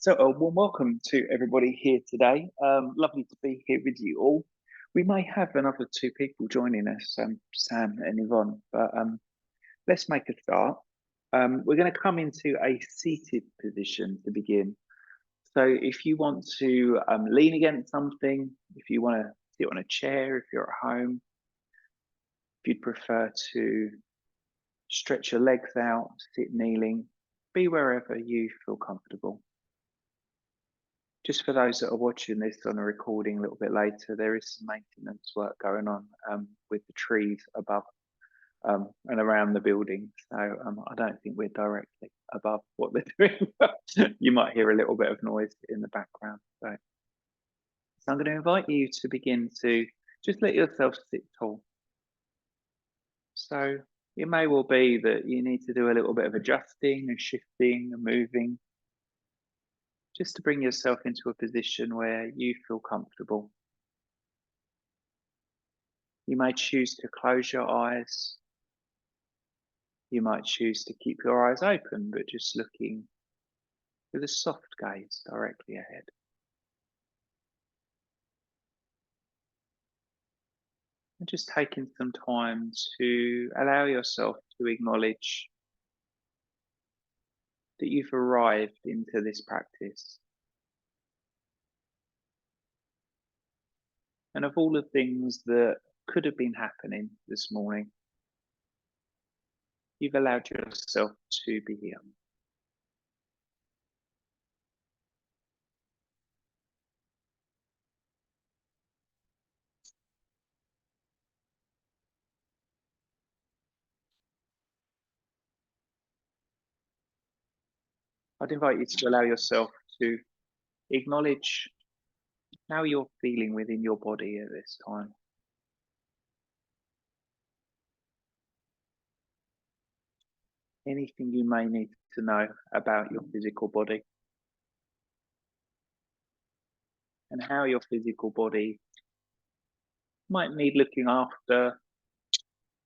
So, a warm welcome to everybody here today. Lovely to be here with you all. We may have another two people joining us, Sam and Yvonne, but let's make a start. We're going to come into a seated position to begin. So, if you want to lean against something, if you want to sit on a chair, if you're at home, if you'd prefer to stretch your legs out, sit kneeling, be wherever you feel comfortable. Just for those that are watching this on a recording a little bit later, there is some maintenance work going on with the trees above and around the building. So I don't think we're directly above what they're doing. You might hear a little bit of noise in the background. So I'm going to invite you to begin to just let yourself sit tall. So it may well be that you need to do a little bit of adjusting and shifting and moving, just to bring yourself into a position where you feel comfortable. You may choose to close your eyes. You might choose to keep your eyes open, but just looking with a soft gaze directly ahead. And just taking some time to allow yourself to acknowledge that you've arrived into this practice. And of all the things that could have been happening this morning, you've allowed yourself to be here. I'd invite you to allow yourself to acknowledge how you're feeling within your body at this time. Anything you may need to know about your physical body and how your physical body might need looking after,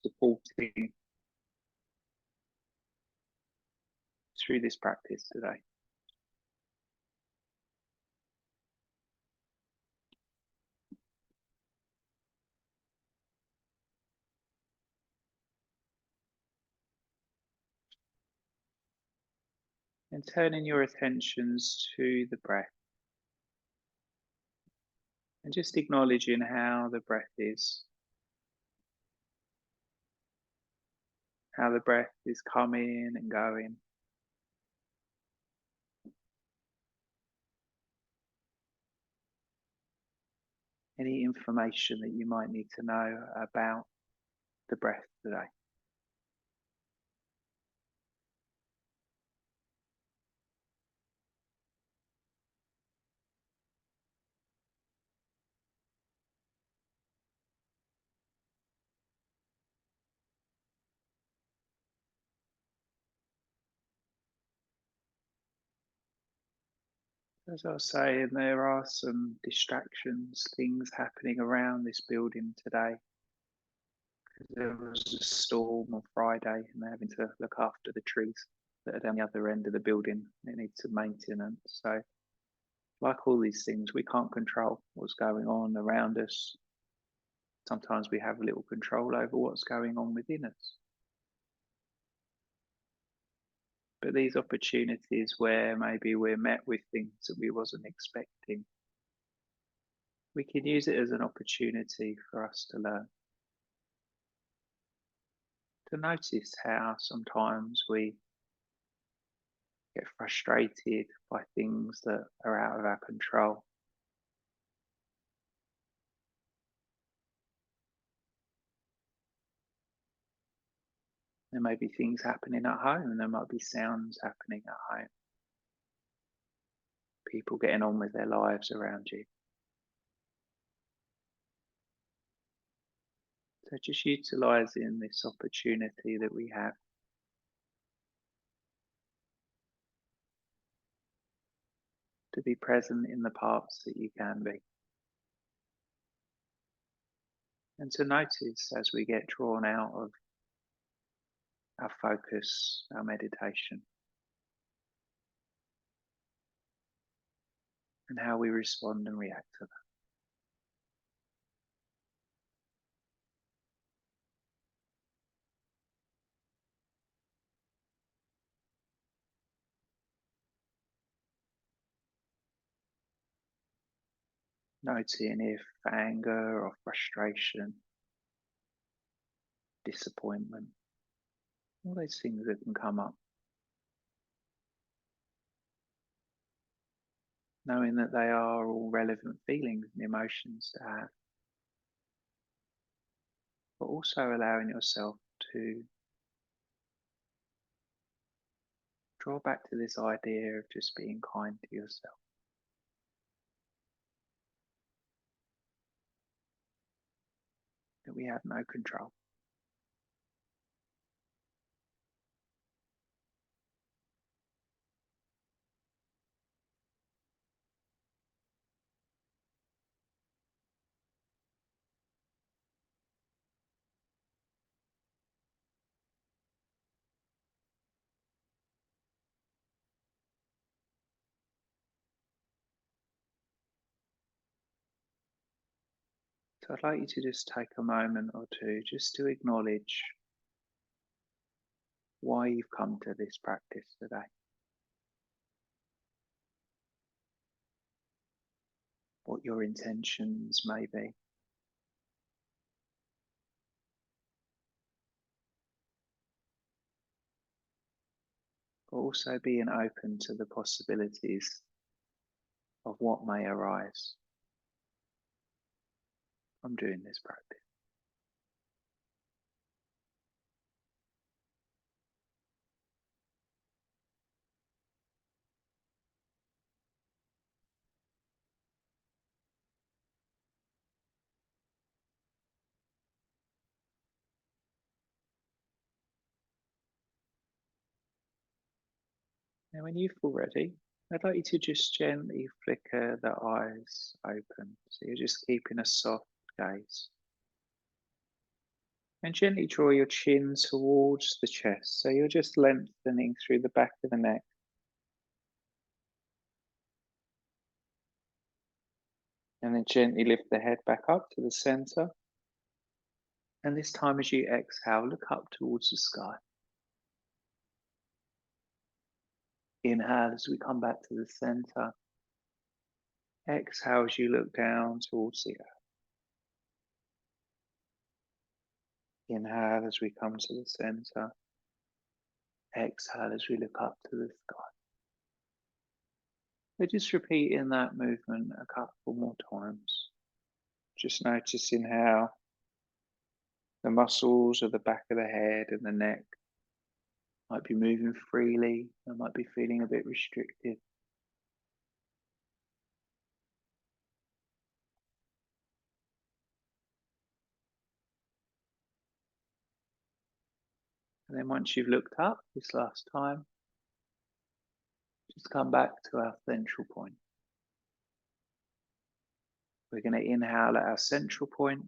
supporting through this practice today. And turning your attentions to the breath. And just acknowledging how the breath is. How the breath is coming and going. Any information that you might need to know about the breath today. As I was saying, there are some distractions, things happening around this building today. There was a storm on Friday and they're having to look after the trees that are down the other end of the building. It needs some maintenance. So, like all these things, we can't control what's going on around us. Sometimes we have a little control over what's going on within us. But these opportunities where maybe we're met with things that we wasn't expecting, we can use it as an opportunity for us to learn. To notice how sometimes we get frustrated by things that are out of our control. There may be things happening at home, there might be sounds happening at home. People getting on with their lives around you. So just utilising this opportunity that we have to be present in the parts that you can be. And to notice as we get drawn out of our focus, our meditation. and how we respond and react to that. Noting if anger or frustration, disappointment, all those things that can come up, knowing that they are all relevant feelings and emotions to have, but also allowing yourself to draw back to this idea of just being kind to yourself. That we have no control. So I'd like you to just take a moment or two just to acknowledge why you've come to this practice today. What your intentions may be. But also being open to the possibilities of what may arise from doing this practice. Now when you feel ready, I'd like you to just gently flicker the eyes open. So you're just keeping a soft gaze. And gently draw your chin towards the chest. So you're just lengthening through the back of the neck. And then gently lift the head back up to the center. And this time as you exhale, look up towards the sky. Inhale as we come back to the center. Exhale as you look down towards the earth. Inhale as we come to the center. Exhale as we look up to the sky. So just repeating that movement a couple more times. Just noticing how the muscles of the back of the head and the neck might be moving freely and might be feeling a bit restricted. And then once you've looked up this last time, just come back to our central point. We're going to inhale at our central point,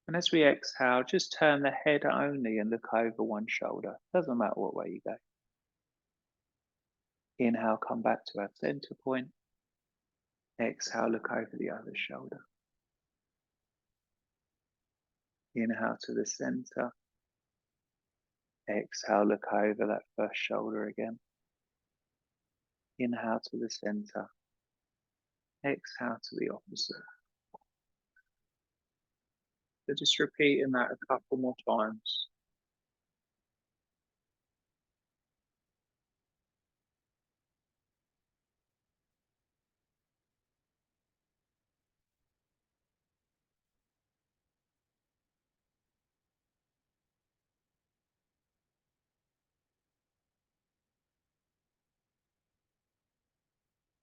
and as we exhale, just turn the head only and look over one shoulder. Doesn't matter what way you go. Inhale, come back to our center point. Exhale, look over the other shoulder. Inhale to the center. Exhale, look over that first shoulder again. Inhale to the center. Exhale to the opposite. So just repeating that a couple more times.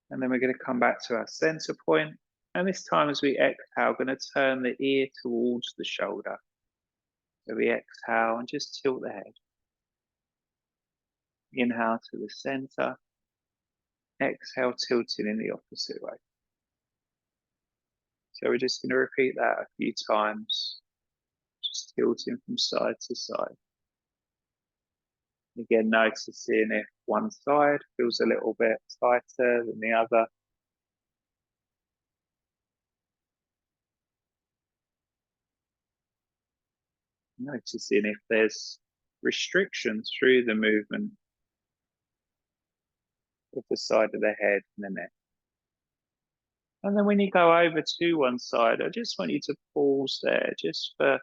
And then we're going to come back to our center point. And this time as we exhale, we're going to turn the ear towards the shoulder. So we exhale and just tilt the head. Inhale to the center. Exhale, tilting in the opposite way. So we're just going to repeat that a few times. Just tilting from side to side. Again, noticing if one side feels a little bit tighter than the other. Noticing if there's restriction through the movement of the side of the head and the neck. And then when you go over to one side, I just want you to pause there just for a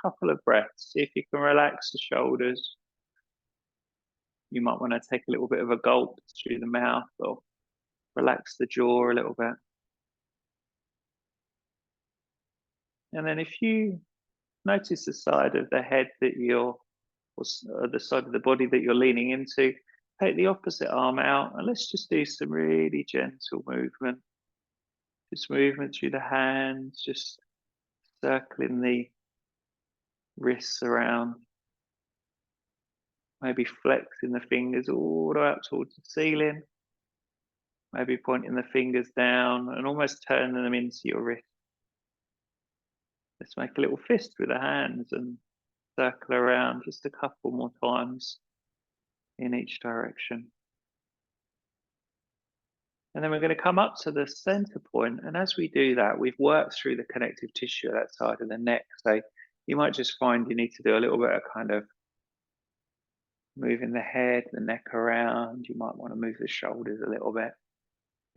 couple of breaths. See if you can relax the shoulders. You might want to take a little bit of a gulp through the mouth or relax the jaw a little bit. And then if you notice the side of the head that you're, or the side of the body that you're leaning into, take the opposite arm out and let's just do some really gentle movement. Just movement through the hands, just circling the wrists around. Maybe flexing the fingers all the way up towards the ceiling. Maybe pointing the fingers down and almost turning them into your wrist. Let's make a little fist with the hands and circle around just a couple more times in each direction. And then we're going to come up to the center point. And as we do that, we've worked through the connective tissue of that side of the neck. So you might just find you need to do a little bit of kind of moving the head, the neck around. You might want to move the shoulders a little bit.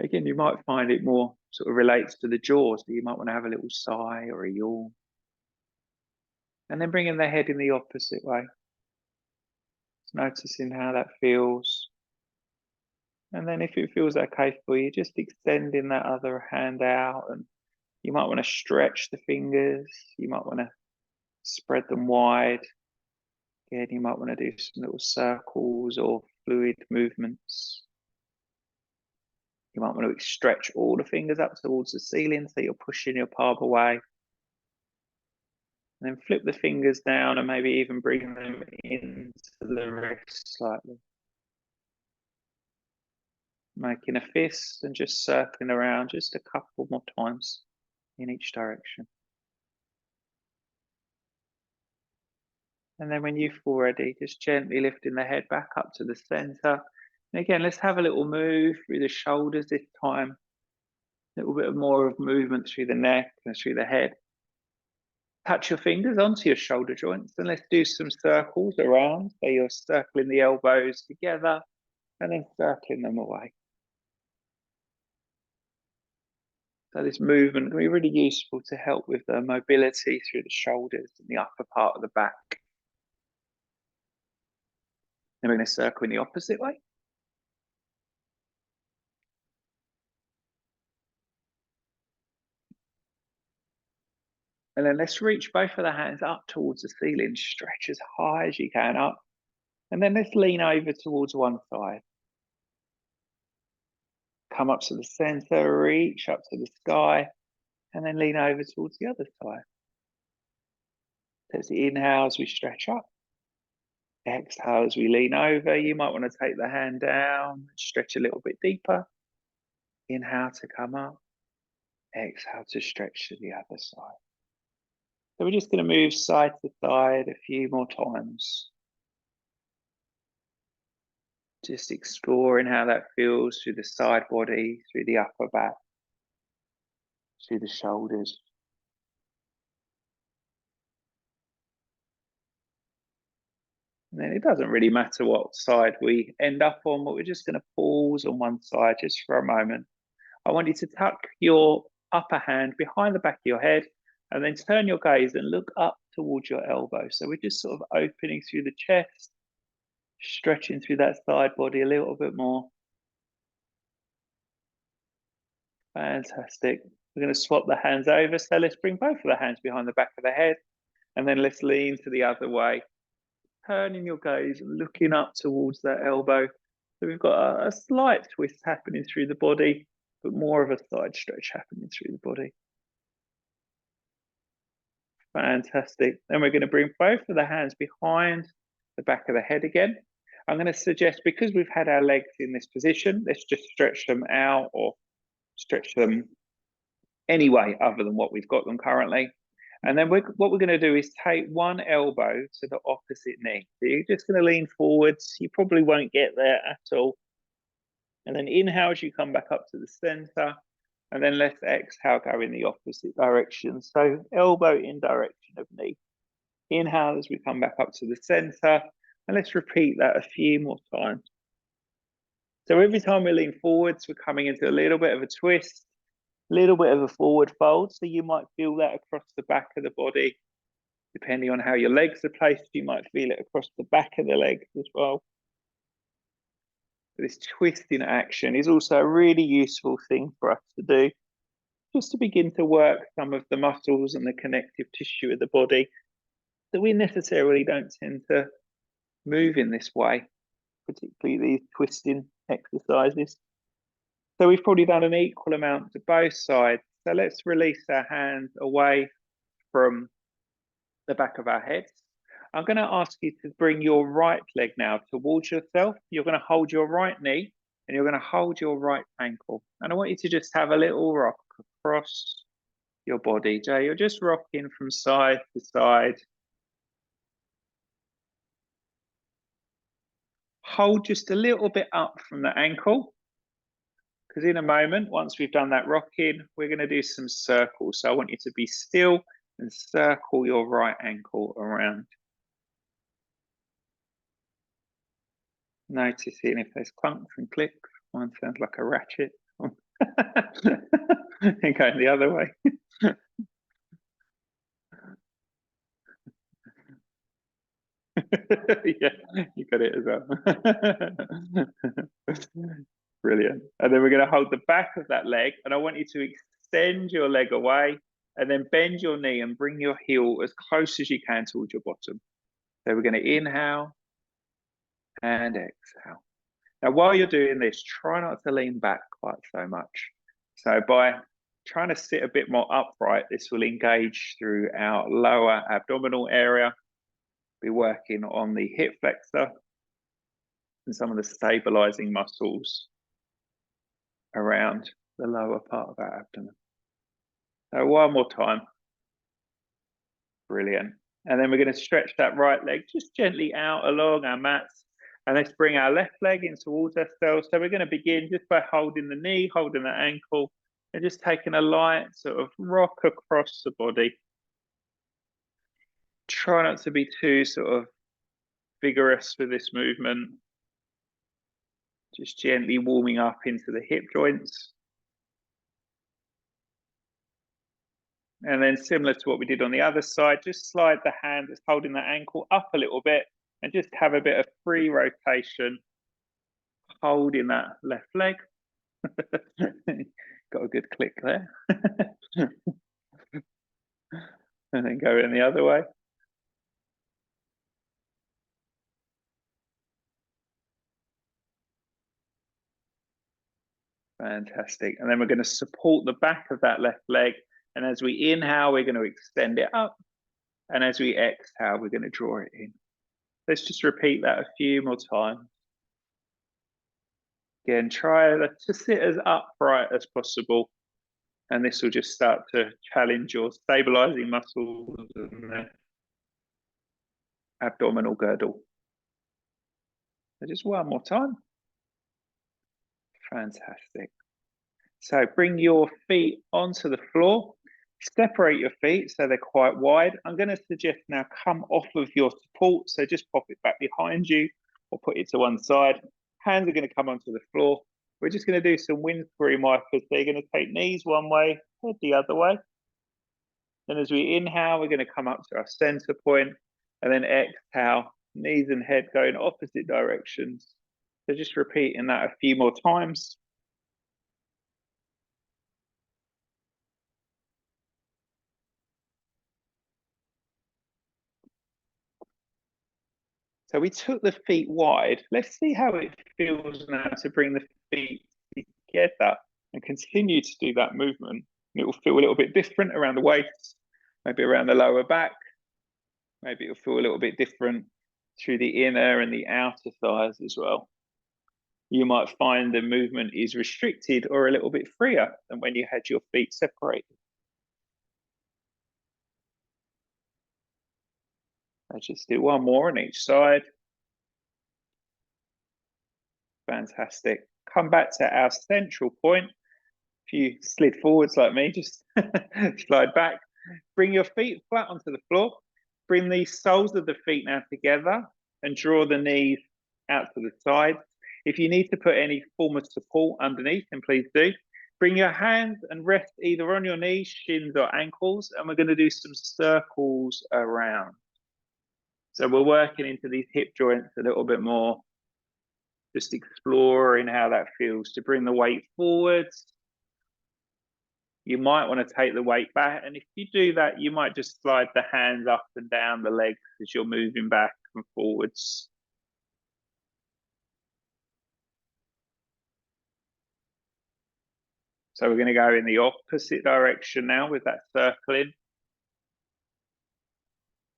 Again, you might find it more sort of relates to the jaws. So you might want to have a little sigh or a yawn. And then bringing the head in the opposite way. Just noticing how that feels. And then if it feels okay for you, just extending that other hand out. And you might want to stretch the fingers. You might want to spread them wide. Again, you might want to do some little circles or fluid movements. You might want to stretch all the fingers up towards the ceiling so you're pushing your palm away. And then flip the fingers down and maybe even bring them into the wrist slightly. Making a fist and just circling around just a couple more times in each direction. And then when you feel ready, just gently lifting the head back up to the center. And again, let's have a little move through the shoulders this time. A little bit more of movement through the neck and through the head. Touch your fingers onto your shoulder joints and let's do some circles around. So you're circling the elbows together and then circling them away. So this movement can be really useful to help with the mobility through the shoulders and the upper part of the back. Then we're going to circle in the opposite way. And then let's reach both of the hands up towards the ceiling, stretch as high as you can up. And then let's lean over towards one side. Come up to the center, reach up to the sky, and then lean over towards the other side. Let's inhale as we stretch up. Exhale as we lean over. You might want to take the hand down, stretch a little bit deeper. Inhale to come up. Exhale to stretch to the other side. So we're just going to move side to side a few more times. Just exploring how that feels through the side body, through the upper back, through the shoulders. And then it doesn't really matter what side we end up on, but we're just going to pause on one side just for a moment. I want you to tuck your upper hand behind the back of your head and then turn your gaze and look up towards your elbow. So we're just sort of opening through the chest, stretching through that side body a little bit more. Fantastic. We're going to swap the hands over. So let's bring both of the hands behind the back of the head and then let's lean to the other way. Turning your gaze and looking up towards that elbow. So we've got a slight twist happening through the body, but more of a side stretch happening through the body. Fantastic. Then we're going to bring both of the hands behind the back of the head again. I'm going to suggest, because we've had our legs in this position, let's just stretch them out or stretch them any way other than what we've got them currently. And then what we're going to do is take one elbow to the opposite knee. So you're just going to lean forwards. You probably won't get there at all. And then inhale as you come back up to the center. And then let's exhale, go in the opposite direction. So elbow in direction of knee. Inhale as we come back up to the center. And let's repeat that a few more times. So every time we lean forwards, we're coming into a little bit of a twist, a little bit of a forward fold. So you might feel that across the back of the body. Depending on how your legs are placed, you might feel it across the back of the legs as well. This twisting action is also a really useful thing for us to do, just to begin to work some of the muscles and the connective tissue of the body that we necessarily don't tend to move in this way, particularly these twisting exercises. So we've probably done an equal amount to both sides. So let's release our hands away from the back of our heads. I'm going to ask you to bring your right leg now towards yourself. You're going to hold your right knee and you're going to hold your right ankle. And I want you to just have a little rock across your body. Jay, you're just rocking from side to side. Hold just a little bit up from the ankle, because in a moment, once we've done that rocking, we're going to do some circles. So I want you to be still and circle your right ankle around. Noticing if there's clunks and clicks. One sounds like a ratchet. And going the other way. Yeah, you got it as well. Brilliant. And then we're going to hold the back of that leg, and I want you to extend your leg away and then bend your knee and bring your heel as close as you can towards your bottom. So we're going to inhale and exhale. Now, while you're doing this, try not to lean back quite so much. So by trying to sit a bit more upright, this will engage through our lower abdominal area. Be working on the hip flexor and some of the stabilizing muscles around the lower part of our abdomen. So one more time. Brilliant. And then we're going to stretch that right leg just gently out along our mats. And let's bring our left leg in towards ourselves. So we're going to begin just by holding the knee, holding the ankle, and just taking a light sort of rock across the body. Try not to be too sort of vigorous with this movement. Just gently warming up into the hip joints. And then similar to what we did on the other side, just slide the hand that's holding the ankle up a little bit and just have a bit of free rotation, holding that left leg. Got a good click there. And then go in the other way. Fantastic. And then we're going to support the back of that left leg. And as we inhale, we're going to extend it up. And as we exhale, we're going to draw it in. Let's just repeat that a few more times. Again, try to sit as upright as possible. And this will just start to challenge your stabilizing muscles and the abdominal girdle. So just one more time. Fantastic. So bring your feet onto the floor. Separate your feet so they're quite wide. I'm going to suggest now come off of your support. So just pop it back behind you or put it to one side. Hands are going to come onto the floor. We're just going to do some windscreen wipers. They're going to take knees one way, head the other way. Then as we inhale, we're going to come up to our center point, and then exhale, knees and head go in opposite directions. So just repeating that a few more times. So we took the feet wide. Let's see how it feels now to bring the feet together and continue to do that movement. It will feel a little bit different around the waist, maybe around the lower back. Maybe it'll feel a little bit different through the inner and the outer thighs as well. You might find the movement is restricted or a little bit freer than when you had your feet separated. Let's just do one more on each side. Fantastic. Come back to our central point. If you slid forwards like me, just slide back. Bring your feet flat onto the floor. Bring the soles of the feet now together and draw the knees out to the side. If you need to put any form of support underneath, then please do. Bring your hands and rest either on your knees, shins, or ankles, and we're going to do some circles around. So we're working into these hip joints a little bit more, just exploring how that feels to bring the weight forwards. You might want to take the weight back, and if you do that, you might just slide the hands up and down the legs as you're moving back and forwards. So we're going to go in the opposite direction now with that circling.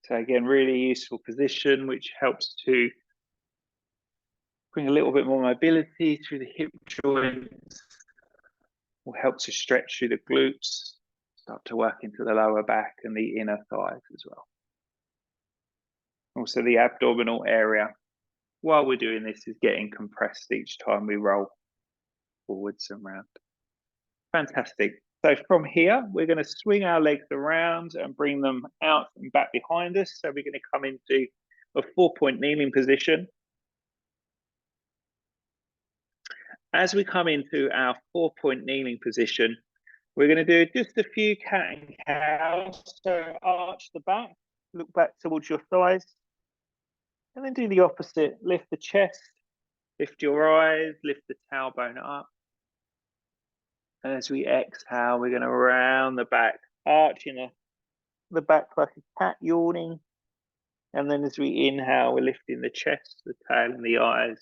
So again, really useful position, which helps to bring a little bit more mobility through the hip joints. Will help to stretch through the glutes, start to work into the lower back and the inner thighs as well. Also the abdominal area, while we're doing this, is getting compressed each time we roll forwards and round. Fantastic. So from here, we're going to swing our legs around and bring them out and back behind us. So we're going to come into a 4-point kneeling position. As we come into our 4-point kneeling position, we're going to do just a few cat and cows. So arch the back, look back towards your thighs, and then do the opposite. Lift the chest, lift your eyes, lift the tailbone up. And as we exhale, we're going to round the back, arching the back like a cat yawning. And then as we inhale, we're lifting the chest, the tail, and the eyes.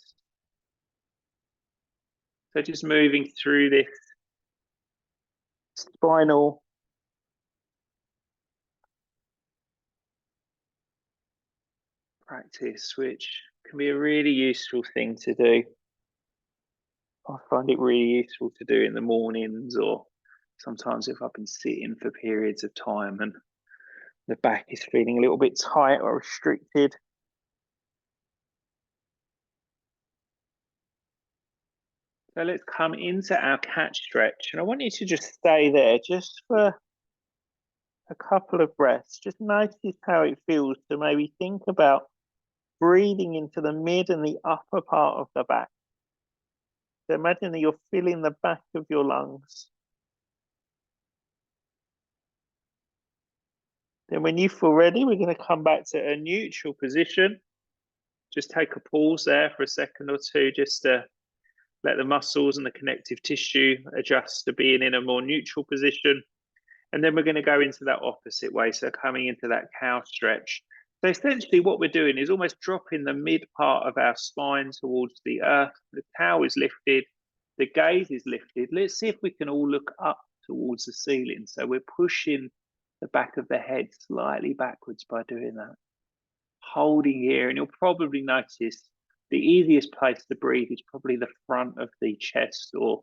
So just moving through this spinal practice, which can be a really useful thing to do. I find it really useful to do in the mornings, or sometimes if I've been sitting for periods of time and the back is feeling a little bit tight or restricted. So let's come into our cat stretch. And I want you to just stay there just for a couple of breaths. Just notice how it feels to maybe think about breathing into the mid and the upper part of the back. So imagine that you're filling the back of your lungs. Then when you feel ready, we're going to come back to a neutral position. Just take a pause there for a second or two, just to let the muscles and the connective tissue adjust to being in a more neutral position. And then we're going to go into that opposite way, so coming into that cow stretch. So essentially what we're doing is almost dropping the mid part of our spine towards the earth. The tail is lifted, the gaze is lifted. Let's see if we can all look up towards the ceiling. So we're pushing the back of the head slightly backwards by doing that. Holding here, and you'll probably notice the easiest place to breathe is probably the front of the chest, or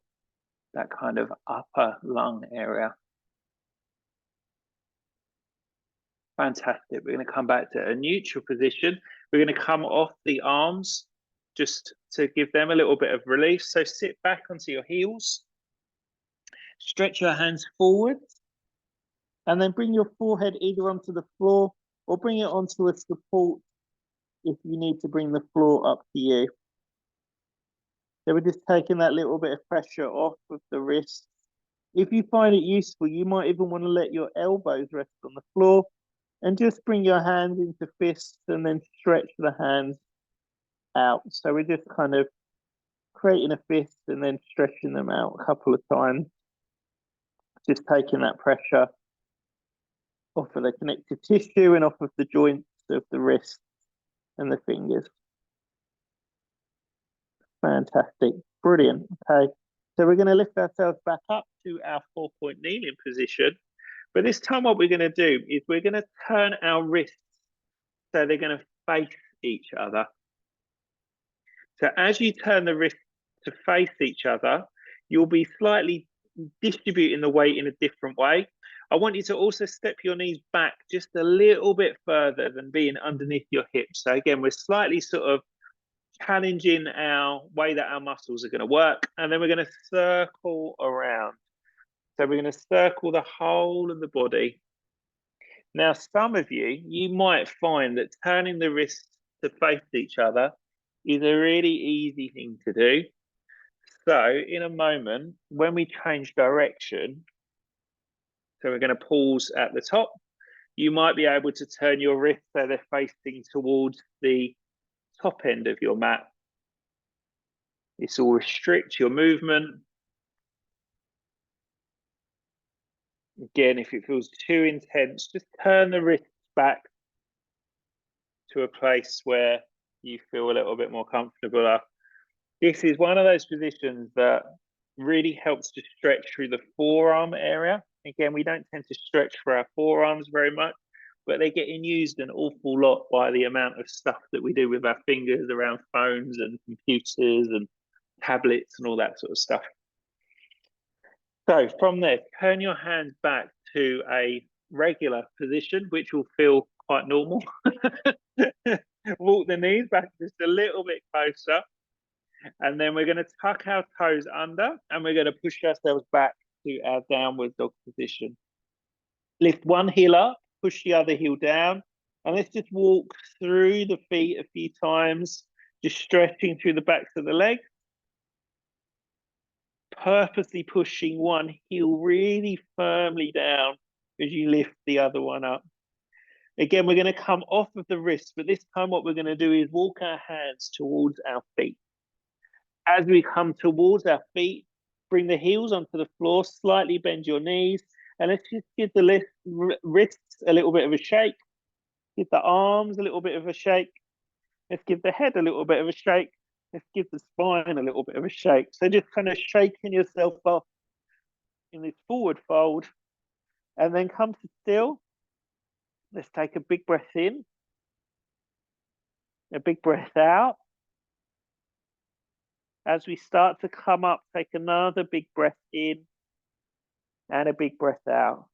that kind of upper lung area. Fantastic. We're going to come back to a neutral position. We're going to come off the arms just to give them a little bit of relief. So sit back onto your heels. Stretch your hands forward. And then bring your forehead either onto the floor or bring it onto a support if you need to bring the floor up to you. So we're just taking that little bit of pressure off of the wrists. If you find it useful, you might even want to let your elbows rest on the floor and just bring your hands into fists and then stretch the hands out. So we're just kind of creating a fist and then stretching them out a couple of times. Just taking that pressure off of the connective tissue and off of the joints of the wrists and the fingers. Fantastic. Brilliant. Okay. So we're going to lift ourselves back up to our 4-point kneeling position. But this time what we're going to do is we're going to turn our wrists so they're going to face each other. So as you turn the wrists to face each other, you'll be slightly distributing the weight in a different way. I want you to also step your knees back just a little bit further than being underneath your hips. So again, we're slightly sort of challenging our way that our muscles are going to work. And then we're going to circle around. So we're going to circle the whole of the body. Now, some of you might find that turning the wrists to face each other is a really easy thing to do. So in a moment, when we change direction, so we're going to pause at the top, you might be able to turn your wrists so they're facing towards the top end of your mat. This will restrict your movement. Again, if it feels too intense, just turn the wrists back to a place where you feel a little bit more comfortable. This is one of those positions that really helps to stretch through the forearm area. Again, we don't tend to stretch for our forearms very much, but they're getting used an awful lot by the amount of stuff that we do with our fingers around phones and computers and tablets and all that sort of stuff. So from there, turn your hands back to a regular position, which will feel quite normal. Walk the knees back just a little bit closer. And then we're going to tuck our toes under and we're going to push ourselves back to our downward dog position. Lift one heel up, push the other heel down. And let's just walk through the feet a few times, just stretching through the backs of the legs. Purposely pushing one heel really firmly down as you lift the other one up. Again, we're going to come off of the wrist, but this time what we're going to do is walk our hands towards our feet. As we come towards our feet, bring the heels onto the floor, slightly bend your knees, and let's just give the wrists a little bit of a shake. Give the arms a little bit of a shake. Let's give the head a little bit of a shake. Let's give the spine a little bit of a shake. So just kind of shaking yourself off in this forward fold, and then come to still. Let's take a big breath in, a big breath out. As we start to come up, take another big breath in and a big breath out.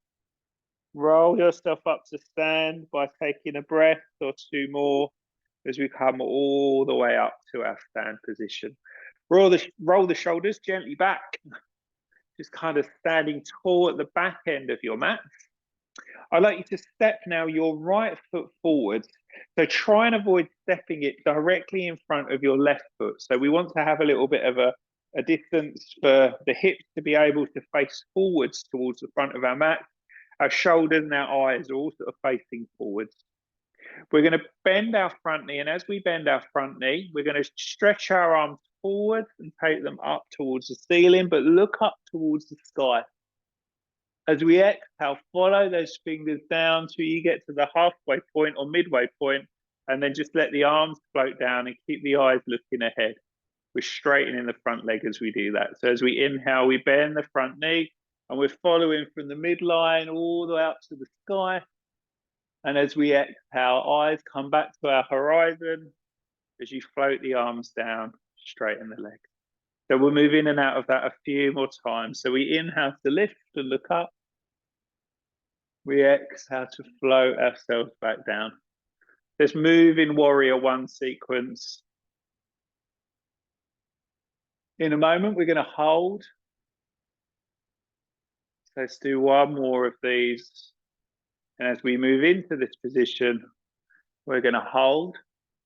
Roll yourself up to stand by taking a breath or two more as we come all the way up to our stand position. Roll the shoulders gently back, just kind of standing tall at the back end of your mat. I'd like you to step now your right foot forward. So try and avoid stepping it directly in front of your left foot. So we want to have a little bit of a distance for the hips to be able to face forwards towards the front of our mat. Our shoulders and our eyes are all sort of facing forwards. We're going to bend our front knee, and as we bend our front knee, we're going to stretch our arms forward and take them up towards the ceiling, but look up towards the sky. As we exhale, follow those fingers down till you get to the halfway point or midway point, and then just let the arms float down and keep the eyes looking ahead. We're straightening the front leg as we do that. So as we inhale, we bend the front knee, and we're following from the midline all the way up to the sky. And as we exhale, eyes come back to our horizon as you float the arms down, straighten the legs. So we'll move in and out of that a few more times. So we inhale to lift and look up. We exhale to float ourselves back down. Let's move in Warrior One sequence. In a moment, we're going to hold. So let's do one more of these. And as we move into this position, we're going to hold.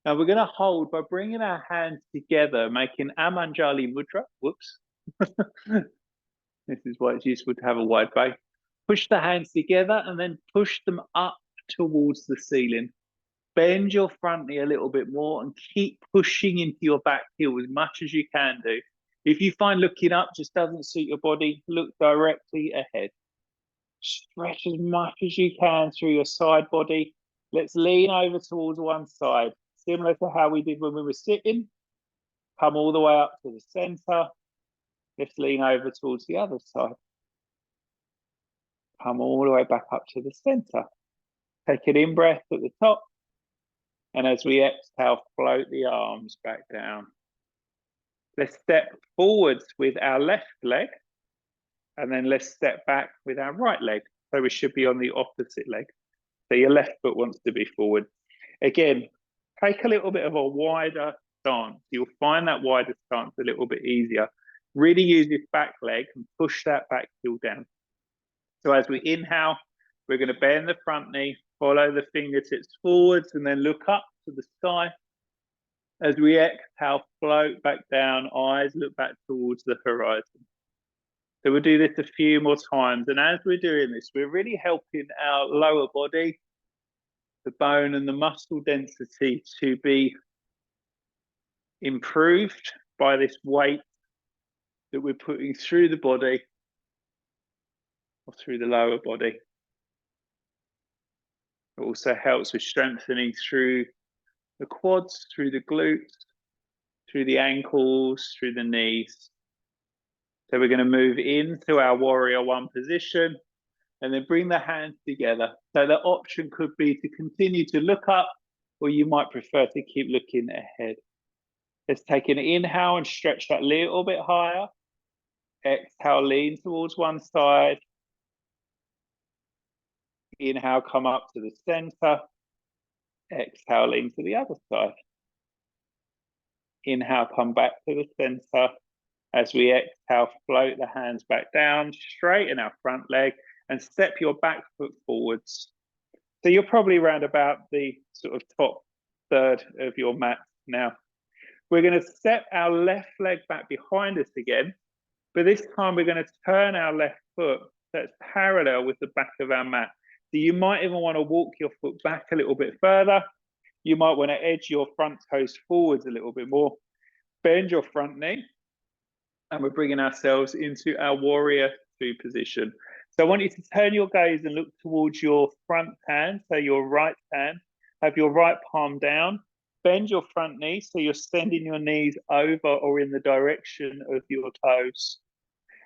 Now we're going to hold by bringing our hands together, making Amanjali Mudra. Whoops. This is why it's useful to have a wide base. Push the hands together and then push them up towards the ceiling. Bend your front knee a little bit more and keep pushing into your back heel as much as you can do. If you find looking up just doesn't suit your body, look directly ahead. Stretch as much as you can through your side body. Let's lean over towards one side, similar to how we did when we were sitting. Come all the way up to the center. Let's lean over towards the other side. Come all the way back up to the center. Take an in-breath at the top. And as we exhale, float the arms back down. Let's step forwards with our left leg. And then let's step back with our right leg. So we should be on the opposite leg. So your left foot wants to be forward. Again, take a little bit of a wider stance. You'll find that wider stance a little bit easier. Really use this back leg and push that back heel down. So as we inhale, we're going to bend the front knee, follow the fingertips forwards, and then look up to the sky. As we exhale, float back down, eyes look back towards the horizon. So we'll do this a few more times. And as we're doing this, we're really helping our lower body, the bone and the muscle density to be improved by this weight that we're putting through the body or through the lower body. It also helps with strengthening through the quads, through the glutes, through the ankles, through the knees. So we're going to move into our warrior one position and then bring the hands together. So the option could be to continue to look up, or you might prefer to keep looking ahead. Let's take an inhale and stretch that a little bit higher. Exhale, lean towards one side. Inhale, come up to the center. Exhale, lean to the other side. Inhale, come back to the center. As we exhale, float the hands back down, straighten our front leg, and step your back foot forwards. So you're probably around about the sort of top third of your mat now. We're going to step our left leg back behind us again, but this time we're going to turn our left foot so it's parallel with the back of our mat. So you might even want to walk your foot back a little bit further. You might want to edge your front toes forwards a little bit more. Bend your front knee. And we're bringing ourselves into our warrior two position. So I want you to turn your gaze and look towards your front hand, so your right hand. Have your right palm down. Bend your front knee, so you're sending your knees over or in the direction of your toes.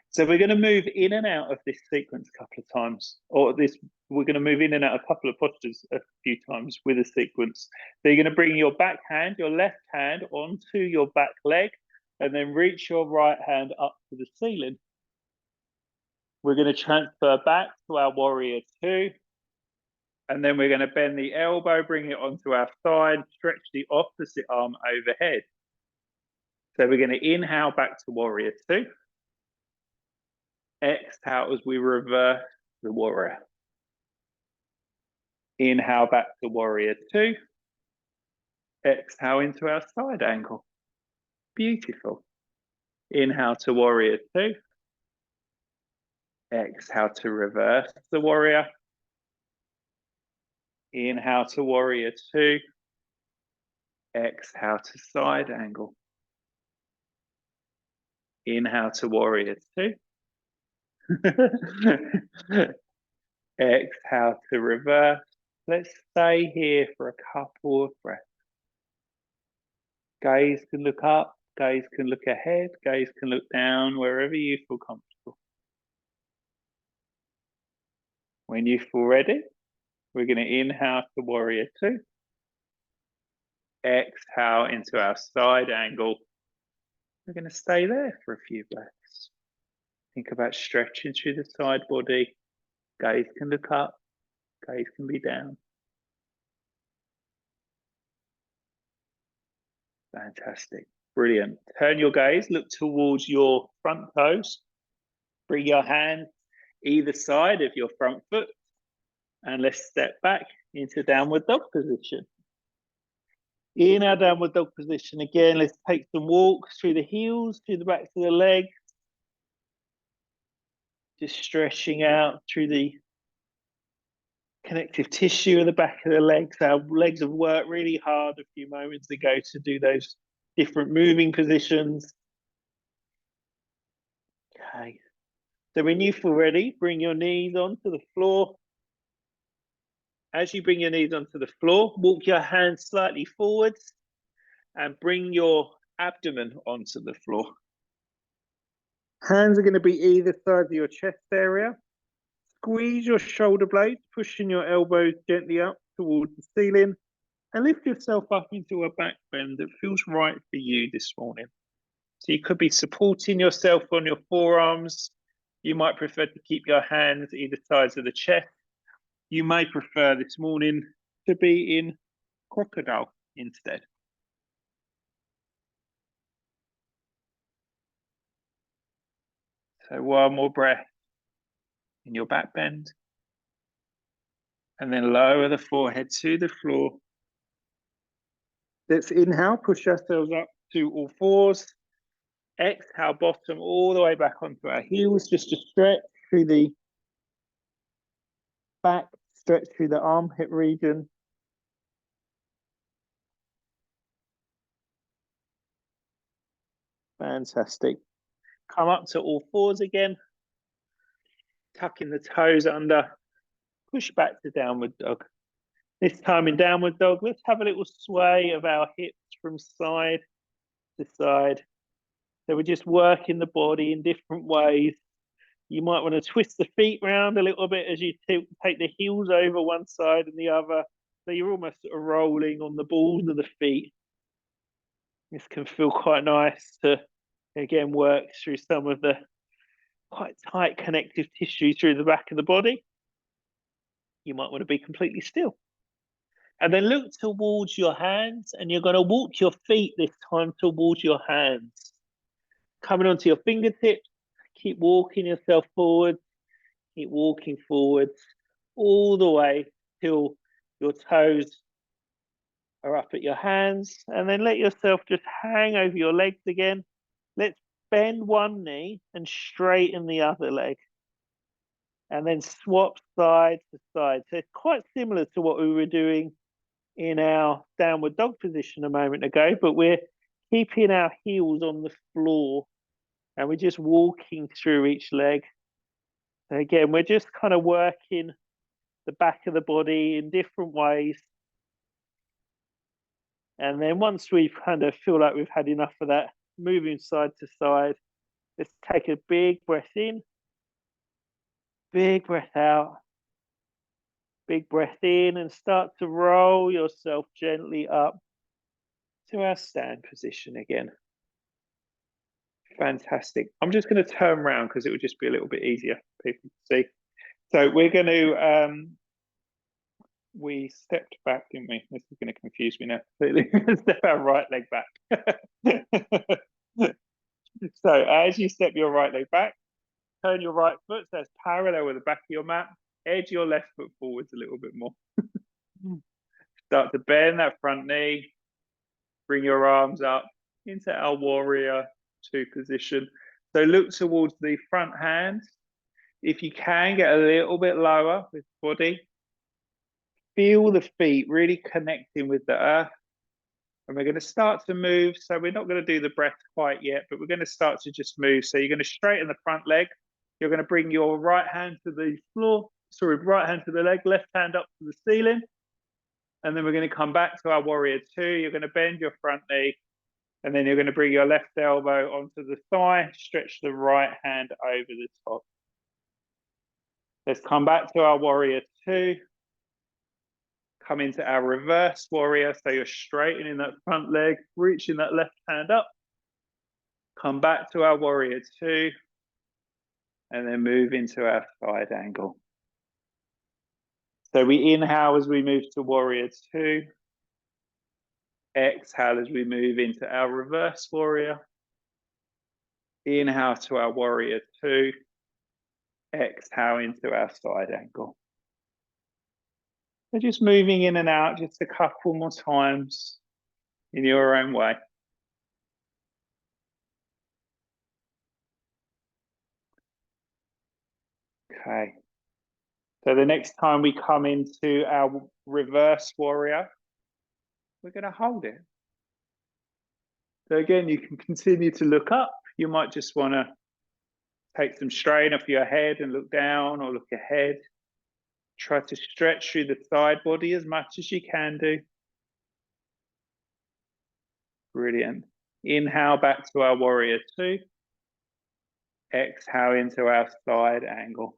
So we're going to move in and out of this sequence a couple of times, or we're going to move in and out a couple of postures a few times with a sequence. So you're going to bring your back hand, your left hand onto your back leg, and then reach your right hand up to the ceiling. We're going to transfer back to our warrior two. And then we're going to bend the elbow, bring it onto our side, stretch the opposite arm overhead. So we're going to inhale back to warrior two. Exhale as we reverse the warrior. Inhale back to warrior two. Exhale into our side angle. Beautiful. Inhale to warrior two. Exhale to reverse the warrior. Inhale to warrior two. Exhale to side angle. Inhale to warrior two. Exhale to reverse. Let's stay here for a couple of breaths. Gaze can look up, gaze can look ahead, gaze can look down, wherever you feel comfortable. When you feel ready, we're going to inhale to warrior two. Exhale into our side angle. We're going to stay there for a few breaths. Think about stretching through the side body. Gaze can look up, gaze can be down. Fantastic. Brilliant. Turn your gaze, look towards your front toes. Bring your hands either side of your front foot. And let's step back into downward dog position. In our downward dog position, again, let's take some walks through the heels, through the backs of the legs. Just stretching out through the connective tissue of the back of the legs. Our legs have worked really hard a few moments ago to do those different moving positions. Okay. So when you feel ready, bring your knees onto the floor. As you bring your knees onto the floor, walk your hands slightly forwards and bring your abdomen onto the floor. Hands are going to be either side of your chest area. Squeeze your shoulder blades, pushing your elbows gently up towards the ceiling, and lift yourself up into a back bend that feels right for you this morning. So you could be supporting yourself on your forearms. You might prefer to keep your hands either sides of the chest. You may prefer this morning to be in crocodile instead. So one more breath. in your back bend. And then lower the forehead to the floor. Let's inhale, push ourselves up to all fours. Exhale, bottom all the way back onto our heels, just to stretch through the back, stretch through the armpit region. Fantastic. Come up to all fours again. Tucking the toes under. Push back to downward dog. This time in downward dog, let's have a little sway of our hips from side to side. So we're just working the body in different ways. You might want to twist the feet round a little bit as you take the heels over one side and the other. So you're almost sort of rolling on the balls of the feet. This can feel quite nice to, again, work through some of the quite tight connective tissue through the back of the body. You might want to be completely still. And then look towards your hands, and you're going to walk your feet this time towards your hands. Coming onto your fingertips, keep walking yourself forward, keep walking forwards all the way till your toes are up at your hands, and then let yourself just hang over your legs again. Let's bend one knee and straighten the other leg. And then swap side to side. So it's quite similar to what we were doing in our downward dog position a moment ago, but we're keeping our heels on the floor and we're just walking through each leg. So again, we're just kind of working the back of the body in different ways. And then once we kind of feel like we've had enough of that, moving side to side, let's take a big breath in, big breath out, big breath in, and start to roll yourself gently up to our stand position again. Fantastic. I'm just going to turn around because it would just be a little bit easier for people to see. So we're going to, we stepped back, didn't we? This is going to confuse me now. Step our right leg back. So as you step your right leg back, turn your right foot so it's parallel with the back of your mat. Edge your left foot forwards a little bit more. Start to bend that front knee. Bring your arms up into our warrior two position. So look towards the front hand. If you can, get a little bit lower with body. Feel the feet really connecting with the earth. And we're going to start to move. So we're not going to do the breath quite yet, but we're going to start to just move. So you're going to straighten the front leg. You're going to bring your right hand to the floor. Sorry, right hand to the leg, left hand up to the ceiling. And then we're going to come back to our warrior two. You're going to bend your front knee. And then you're going to bring your left elbow onto the thigh. Stretch the right hand over the top. Let's come back to our warrior two. Come into our reverse warrior. So you're straightening that front leg, reaching that left hand up. Come back to our warrior two. And then move into our side angle. So we inhale as we move to warrior two. Exhale as we move into our reverse warrior. Inhale to our warrior two. Exhale into our side angle. So just moving in and out just a couple more times in your own way. Okay. So the next time we come into our reverse warrior, we're going to hold it. So again, you can continue to look up. You might just want to take some strain off your head and look down or look ahead. Try to stretch through the side body as much as you can do. Brilliant. Inhale back to our warrior two. Exhale into our side angle.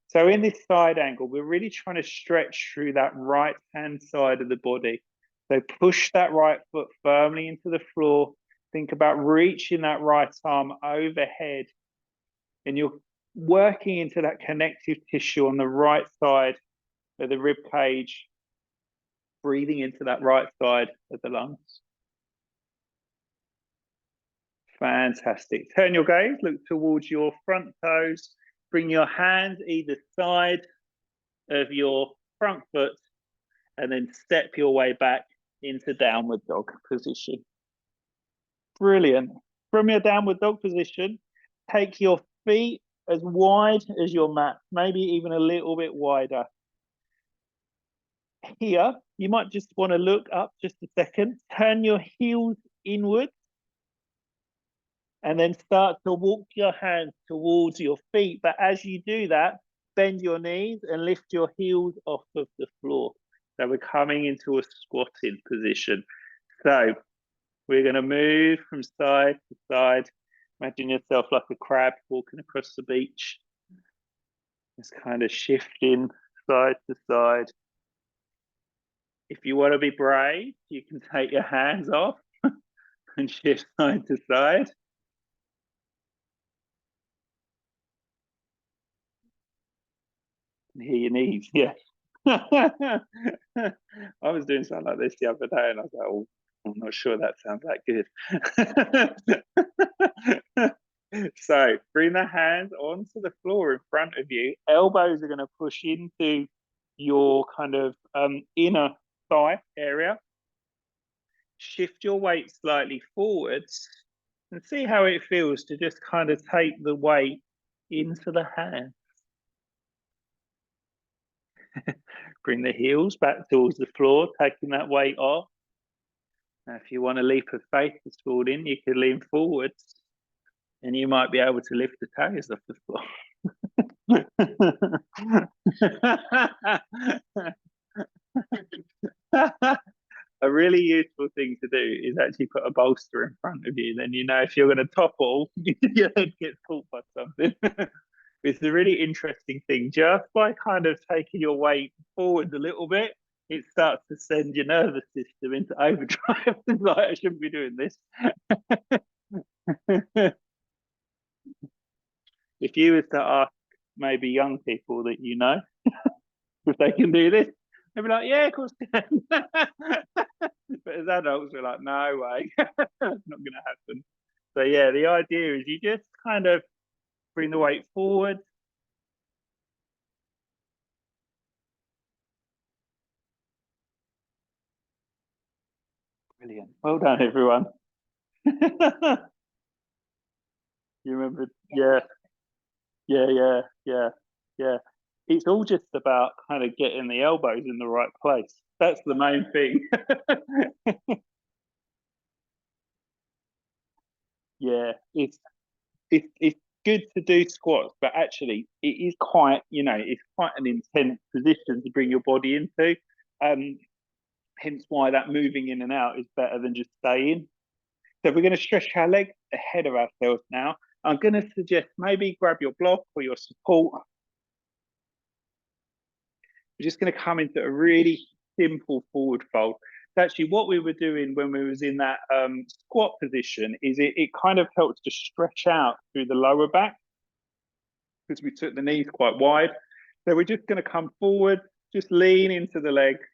So in this side angle, we're really trying to stretch through that right hand side of the body. So push that right foot firmly into the floor. Think about reaching that right arm overhead. And you're working into that connective tissue on the right side of the rib cage. Breathing into that right side of the lungs. Fantastic. Turn your gaze, look towards your front toes. Bring your hands either side of your front foot and then step your way back into downward dog position. Brilliant. From your downward dog position, take your feet as wide as your mat, maybe even a little bit wider. Here, you might just want to look up just a second, turn your heels inward, and then start to walk your hands towards your feet. But as you do that, bend your knees and lift your heels off of the floor. So we're coming into a squatting position. So we're going to move from side to side. Imagine yourself like a crab walking across the beach. Just kind of shifting side to side. If you want to be brave, you can take your hands off and shift side to side. And hear your knees, yeah. I was doing something like this the other day and I was like, oh, I'm not sure that sounds that good. So bring the hands onto the floor in front of you. Elbows are going to push into your kind of inner thigh area. Shift your weight slightly forwards and see how it feels to just kind of take the weight into the hand. Bring the heels back towards the floor, taking that weight off. Now, if you want a leap of faith this morning, you can lean forwards and you might be able to lift the toes off the floor. A really useful thing to do is actually put a bolster in front of you. Then you know if you're going to topple, your head gets caught by something. It's a really interesting thing. Just by kind of taking your weight forward a little bit, it starts to send your nervous system into overdrive. Like, I shouldn't be doing this. If you were to ask maybe young people that you know if they can do this, they'd be like, yeah, of course they can. But as adults, we're like, no way, it's not going to happen. So yeah, the idea is you just kind of bring the weight forward. Brilliant. Well done, everyone. You remember? Yeah, yeah. Yeah. It's all just about kind of getting the elbows in the right place. That's the main thing. Yeah, it's good to do squats, but actually it is quite, it's quite an intense position to bring your body into. Um, Hence why that moving in and out is better than just staying. So we're going to stretch our legs ahead of ourselves now. I'm going to suggest maybe grab your block or your support. We're just going to come into a really simple forward fold. So actually what we were doing when we was in that squat position is it kind of helps to stretch out through the lower back because we took the knees quite wide. So we're just going to come forward, just lean into the legs.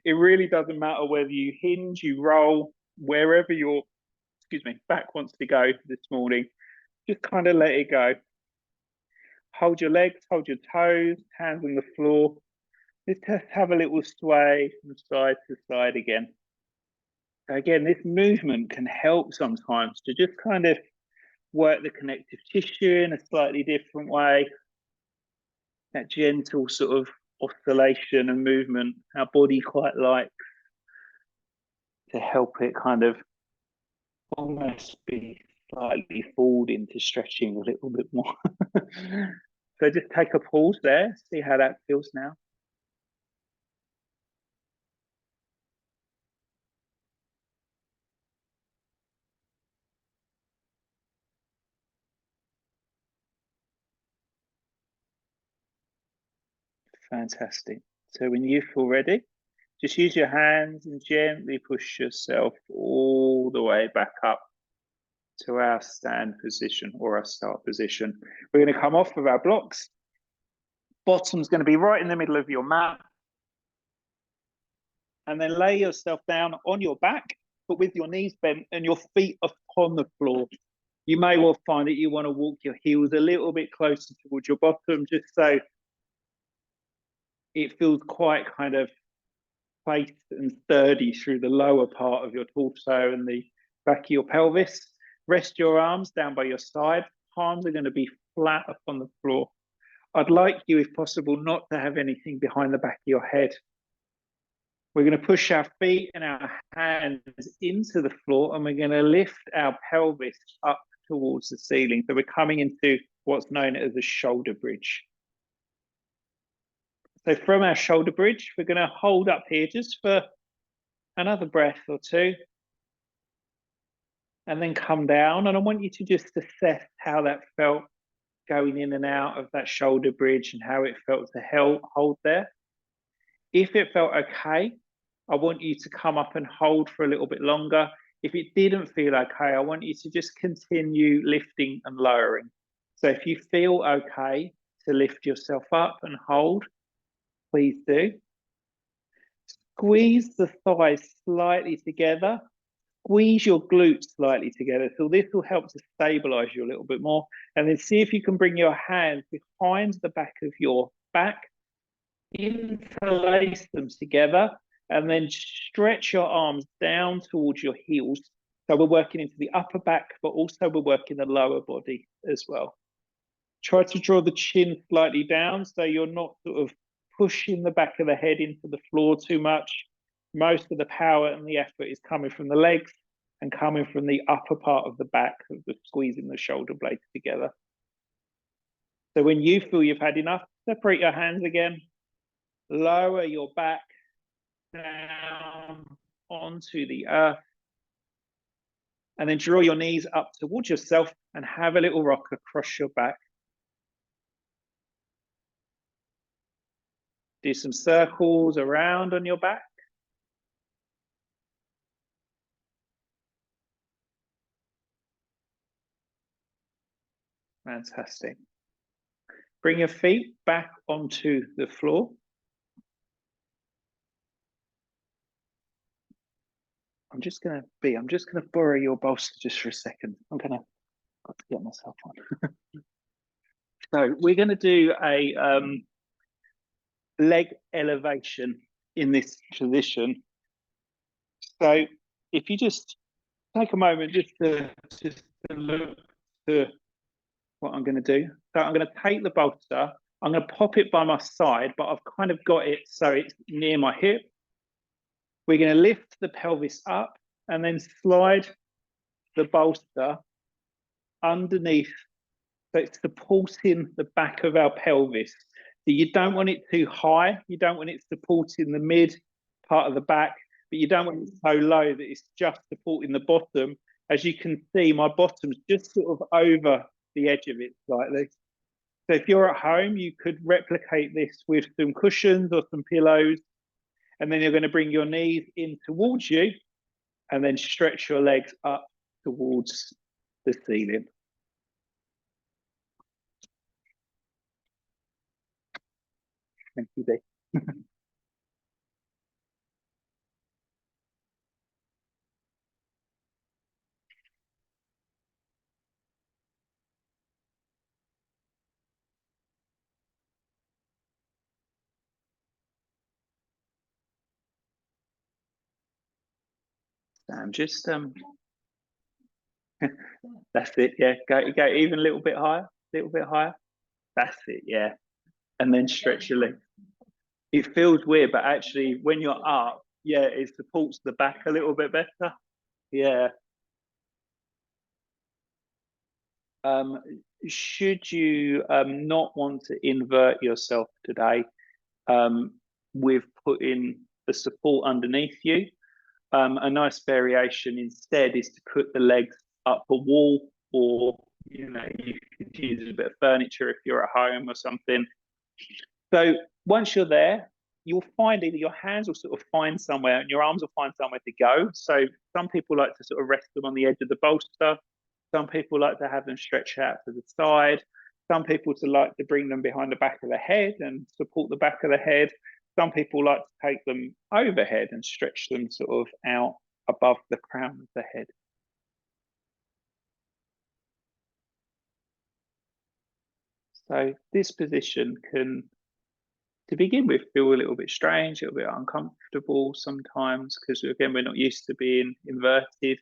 It really doesn't matter whether you hinge, you roll, wherever your, back wants to go this morning. Just kind of let it go. Hold your legs, hold your toes, hands on the floor. Just have a little sway from side to side again. Again, this movement can help sometimes to just kind of work the connective tissue in a slightly different way. That gentle sort of oscillation and movement, our body quite likes to help it kind of almost be slightly fooled into stretching a little bit more. So just take a pause there, see how that feels now. Fantastic. So when you feel ready, just use your hands and gently push yourself all the way back up to our stand position or our start position. We're going to come off of our blocks. Bottom's going to be right in the middle of your mat. And then lay yourself down on your back, but with your knees bent and your feet upon the floor. You may well find that you want to walk your heels a little bit closer towards your bottom, just so it feels quite kind of placed and sturdy through the lower part of your torso and the back of your pelvis. Rest your arms down by your side. Palms are going to be flat upon the floor. I'd like you, if possible, not to have anything behind the back of your head. We're going to push our feet and our hands into the floor, and we're going to lift our pelvis up towards the ceiling. So we're coming into what's known as a shoulder bridge. So from our shoulder bridge, we're going to hold up here just for another breath or two, and then come down. And I want you to just assess how that felt going in and out of that shoulder bridge and how it felt to hold there. If it felt okay, I want you to come up and hold for a little bit longer. If it didn't feel okay, I want you to just continue lifting and lowering. So if you feel okay to lift yourself up and hold, please do. Squeeze the thighs slightly together. Squeeze your glutes slightly together. So this will help to stabilize you a little bit more. And then see if you can bring your hands behind the back of your back, interlace them together, and then stretch your arms down towards your heels. So we're working into the upper back, but also we're working the lower body as well. Try to draw the chin slightly down so you're not sort of pushing the back of the head into the floor too much. Most of the power and the effort is coming from the legs and coming from the upper part of the back, of the squeezing the shoulder blades together. So when you feel you've had enough, separate your hands again, lower your back down onto the earth, and then draw your knees up towards yourself and have a little rock across your back. Do some circles around on your back. Fantastic. Bring your feet back onto the floor. I'm just going to borrow your bolster just for a second. Got to get myself on. So we're going to do a leg elevation in this position. So if you just take a moment just to look to what I'm going to do. So I'm going to take the bolster. I'm going to pop it by my side, but I've kind of got it so it's near my hip. We're going to lift the pelvis up and then slide the bolster underneath, so it's supporting the back of our pelvis. So you don't want it too high. You don't want it supporting the mid part of the back, but you don't want it so low that it's just supporting the bottom. As you can see, my bottom's just sort of over the edge of it slightly. So if you're at home, you could replicate this with some cushions or some pillows, and then you're going to bring your knees in towards you and then stretch your legs up towards the ceiling. Thank you, Dee. I'm just that's it, yeah. Go even a little bit higher, a little bit higher. That's it, yeah. And then stretch your legs. It feels weird, but actually when you're up, yeah, it supports the back a little bit better. Yeah. Um, should you not want to invert yourself today, with putting the support underneath you, a nice variation instead is to put the legs up a wall, or you could use a bit of furniture if you're at home or something. So once you're there, you'll find either your hands will sort of find somewhere and your arms will find somewhere to go. So some people like to sort of rest them on the edge of the bolster. Some people like to have them stretch out to the side. Some people like to bring them behind the back of the head and support the back of the head. Some people like to take them overhead and stretch them sort of out above the crown of the head. So this position can, to begin with, feel a little bit strange, a little bit uncomfortable sometimes, because again, we're not used to being inverted.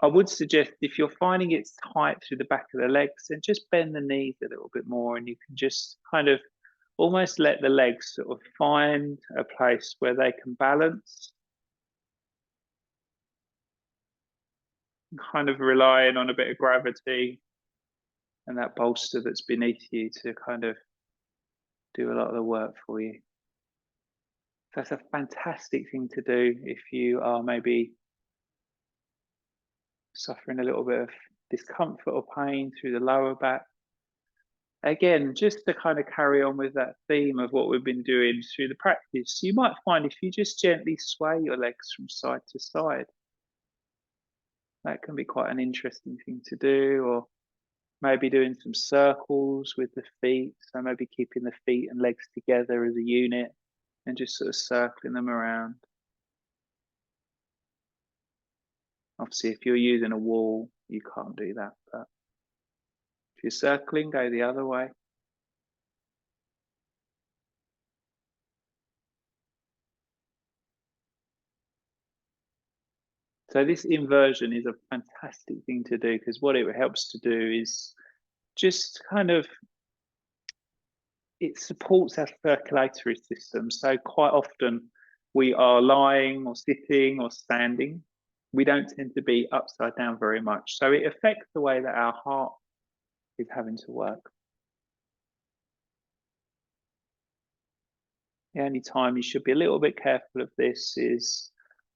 I would suggest if you're finding it's tight through the back of the legs, then just bend the knees a little bit more and you can just kind of almost let the legs sort of find a place where they can balance, kind of relying on a bit of gravity and that bolster that's beneath you to kind of do a lot of the work for you. So that's a fantastic thing to do if you are maybe suffering a little bit of discomfort or pain through the lower back. Again, just to kind of carry on with that theme of what we've been doing through the practice, you might find if you just gently sway your legs from side to side, that can be quite an interesting thing to do, or maybe doing some circles with the feet. So maybe keeping the feet and legs together as a unit and just sort of circling them around. Obviously, if you're using a wall, you can't do that, but if you're circling, go the other way. So this inversion is a fantastic thing to do because what it helps to do is just kind of, it supports our circulatory system. So quite often we are lying or sitting or standing. We don't tend to be upside down very much. So it affects the way that our heart is having to work. The only time you should be a little bit careful of this is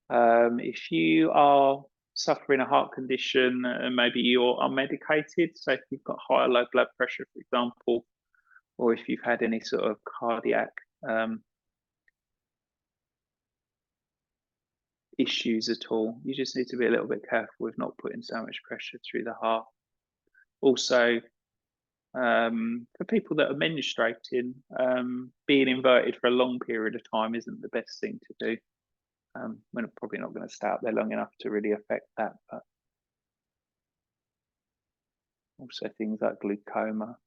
if you are suffering a heart condition and maybe you're unmedicated. So if you've got high or low blood pressure, for example, or if you've had any sort of cardiac issues at all, you just need to be a little bit careful with not putting so much pressure through the heart. Also, for people that are menstruating, being inverted for a long period of time isn't the best thing to do. We're probably not going to stay up there long enough to really affect that, but also things like glaucoma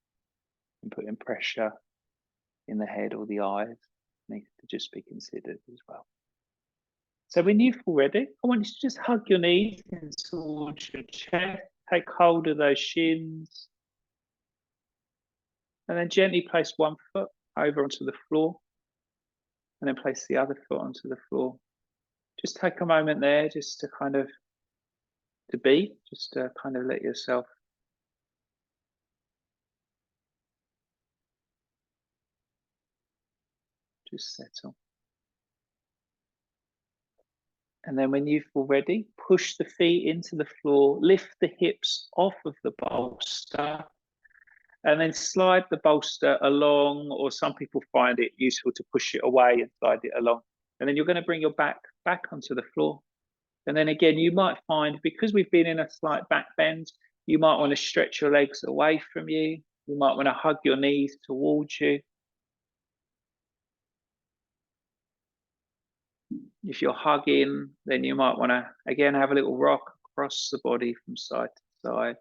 and putting pressure in the head or the eyes needs to just be considered as well. So when you feel ready, I want you to just hug your knees in towards your chest, take hold of those shins, and then gently place one foot over onto the floor, and then place the other foot onto the floor. Just take a moment there just to kind of, to be, just to kind of let yourself just settle. And then when you feel ready, push the feet into the floor, lift the hips off of the bolster, and then slide the bolster along, or some people find it useful to push it away and slide it along. And then you're going to bring your back onto the floor. And then again, you might find, because we've been in a slight back bend, you might want to stretch your legs away from you. You might want to hug your knees towards you. If you're hugging, then you might want to, again, have a little rock across the body from side to side.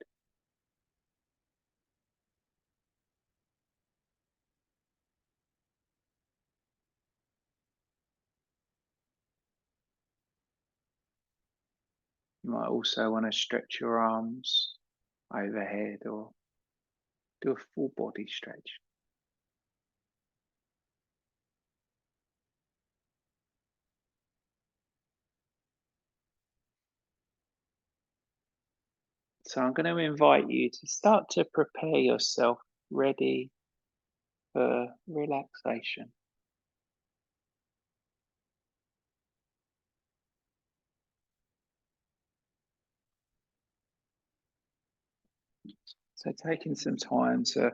You might also want to stretch your arms overhead or do a full body stretch. So I'm going to invite you to start to prepare yourself ready for relaxation. So taking some time to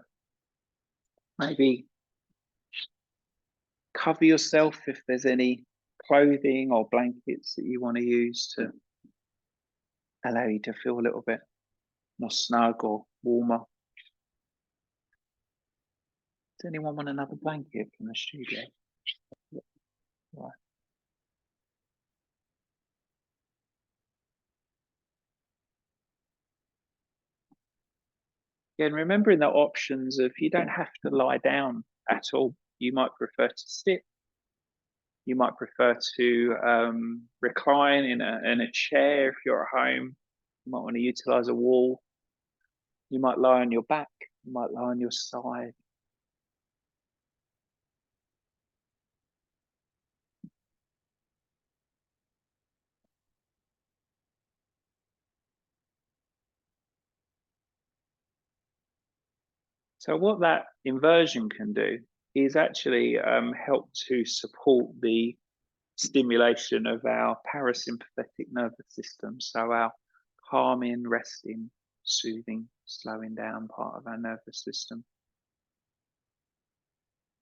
maybe cover yourself if there's any clothing or blankets that you want to use to allow you to feel a little bit more snug or warmer. Does anyone want another blanket from the studio? Right. Again, remembering the options of you don't have to lie down at all. You might prefer to sit. You might prefer to recline in a chair if you're at home. You might want to utilize a wall. You might lie on your back. You might lie on your side. So what that inversion can do is actually help to support the stimulation of our parasympathetic nervous system. So our calming, resting, soothing, slowing down part of our nervous system.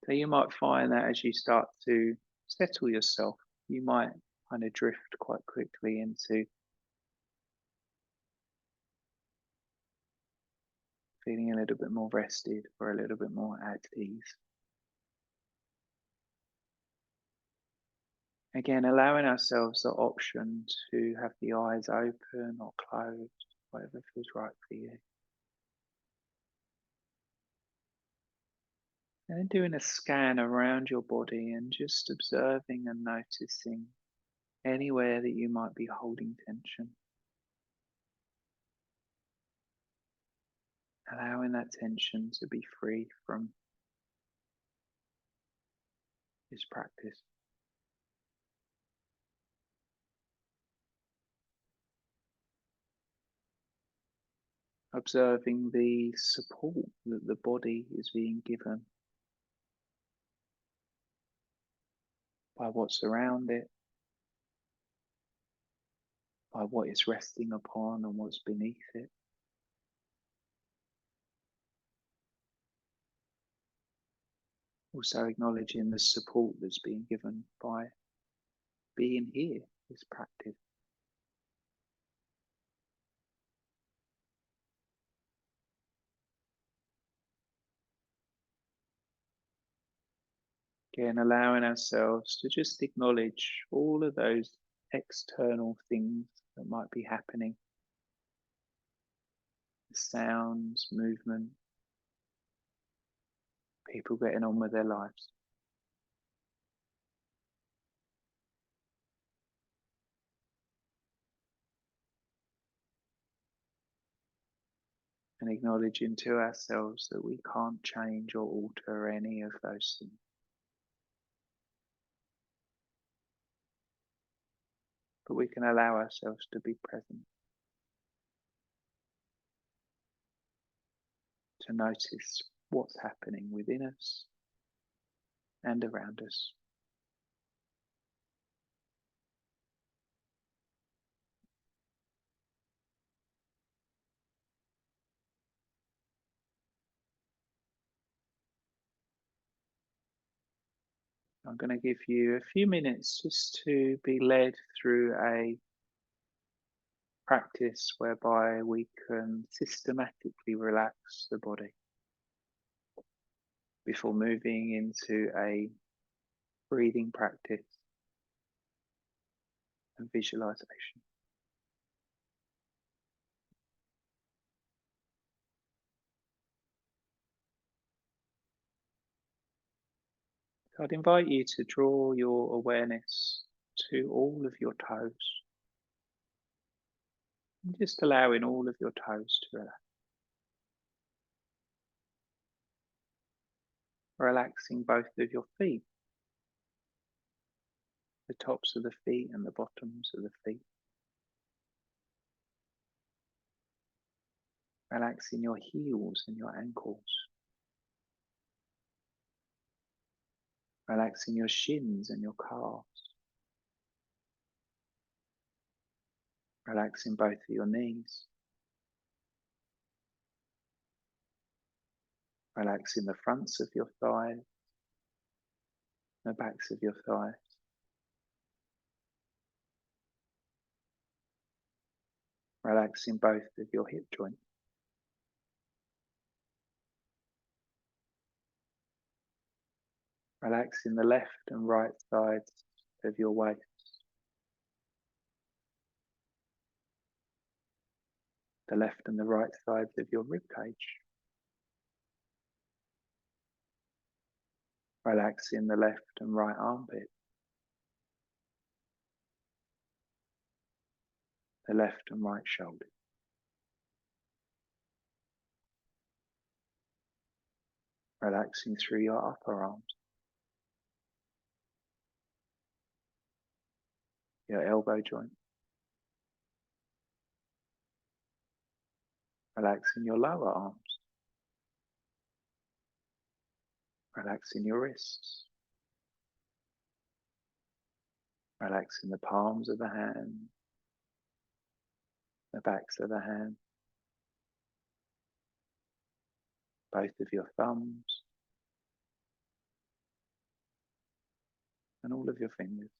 So you might find that as you start to settle yourself, you might kind of drift quite quickly into feeling a little bit more rested or a little bit more at ease. Again, allowing ourselves the option to have the eyes open or closed, whatever feels right for you. And then doing a scan around your body and just observing and noticing anywhere that you might be holding tension. Allowing that tension to be free from this practice. Observing the support that the body is being given by what's around it, by what it's resting upon and what's beneath it. Also acknowledging the support that's being given by being here, this practice. Again, allowing ourselves to just acknowledge all of those external things that might be happening. The sounds, movement, people getting on with their lives. And acknowledging to ourselves that we can't change or alter any of those things. But we can allow ourselves to be present, to notice what's happening within us and around us. I'm going to give you a few minutes just to be led through a practice whereby we can systematically relax the body before moving into a breathing practice and visualization. So I'd invite you to draw your awareness to all of your toes and just allowing all of your toes to relax. Relaxing both of your feet, the tops of the feet and the bottoms of the feet. Relaxing your heels and your ankles. Relaxing your shins and your calves. Relaxing both of your knees. Relaxing the fronts of your thighs, the backs of your thighs. Relaxing both of your hip joints. Relaxing the left and right sides of your waist. The left and the right sides of your rib cage. Relaxing the left and right armpit, the left and right shoulder. Relaxing through your upper arms, your elbow joint. Relaxing your lower arms. Relaxing your wrists. Relaxing the palms of the hand, the backs of the hand, both of your thumbs, and all of your fingers.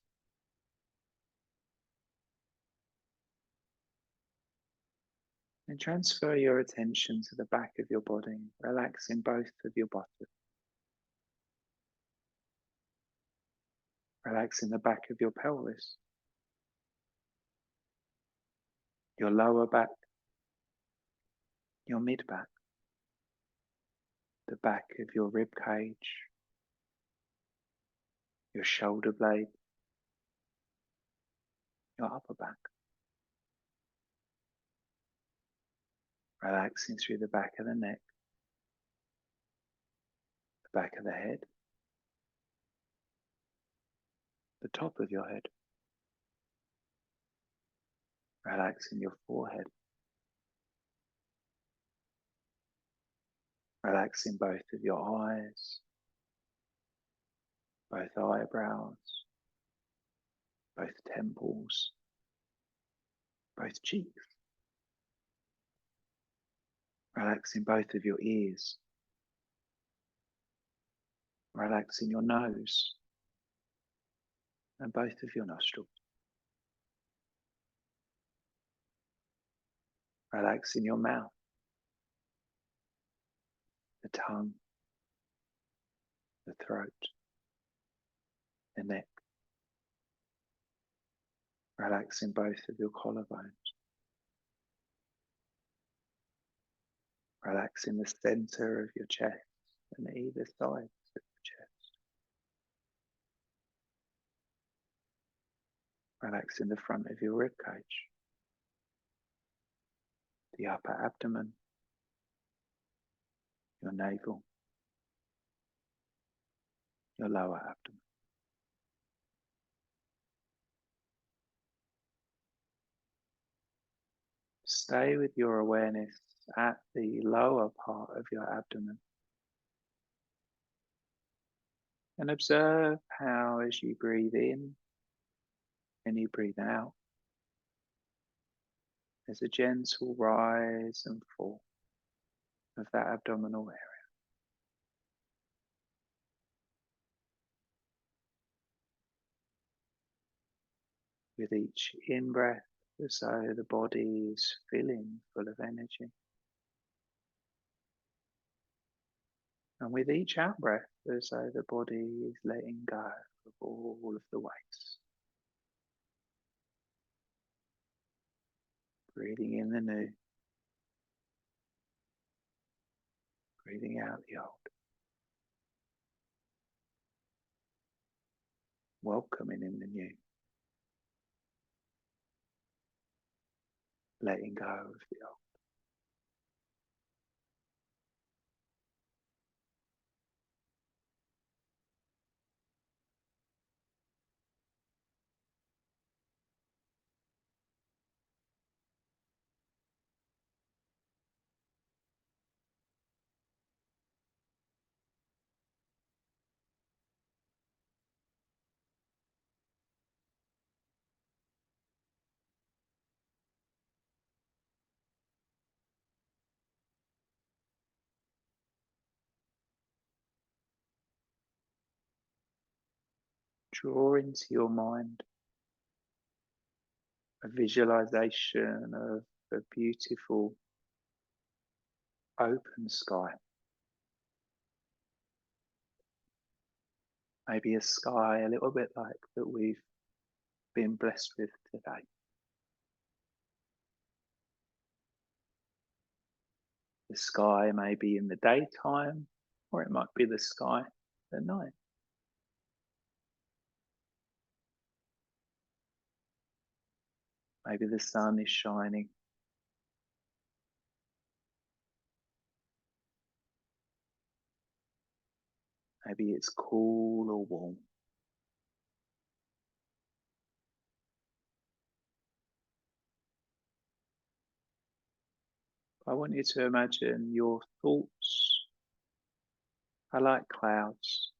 And transfer your attention to the back of your body, relaxing both of your buttocks. Relaxing the back of your pelvis, your lower back, your mid back, the back of your rib cage, your shoulder blade, your upper back. Relaxing through the back of the neck, the back of the head, the top of your head. Relaxing your forehead. Relaxing both of your eyes, both eyebrows, both temples, both cheeks. Relaxing both of your ears. Relaxing your nose and both of your nostrils. Relaxing your mouth, the tongue, the throat, the neck. Relaxing both of your collarbones. Relaxing the center of your chest and either side of your chest. Relaxing the front of your rib cage, the upper abdomen, your navel, your lower abdomen. Stay with your awareness at the lower part of your abdomen and observe how, as you breathe in and you breathe out, there's a gentle rise and fall of that abdominal area. With each in-breath, as though the body is filling full of energy. And with each out-breath, as though the body is letting go of all of the waste. Breathing in the new, breathing out the old. Welcoming in the new. Letting go of the old. Draw into your mind a visualization of a beautiful open sky. Maybe a sky a little bit like that we've been blessed with today. The sky may be in the daytime, or it might be the sky at night. Maybe the sun is shining. Maybe it's cool or warm. I want you to imagine your thoughts are like clouds,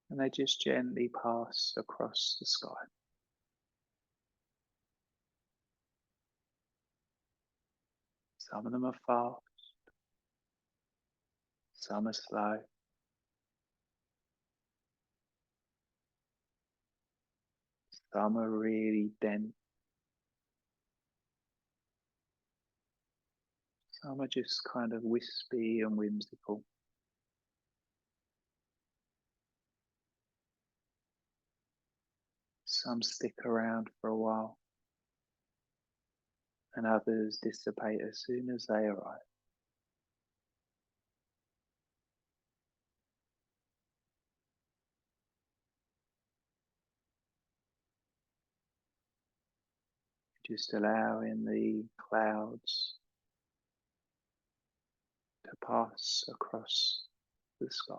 and they just gently pass across the sky. Some of them are fast, some are slow, some are really dense, some are just kind of wispy and whimsical. Some stick around for a while, and others dissipate as soon as they arrive. Just allowing the clouds to pass across the sky.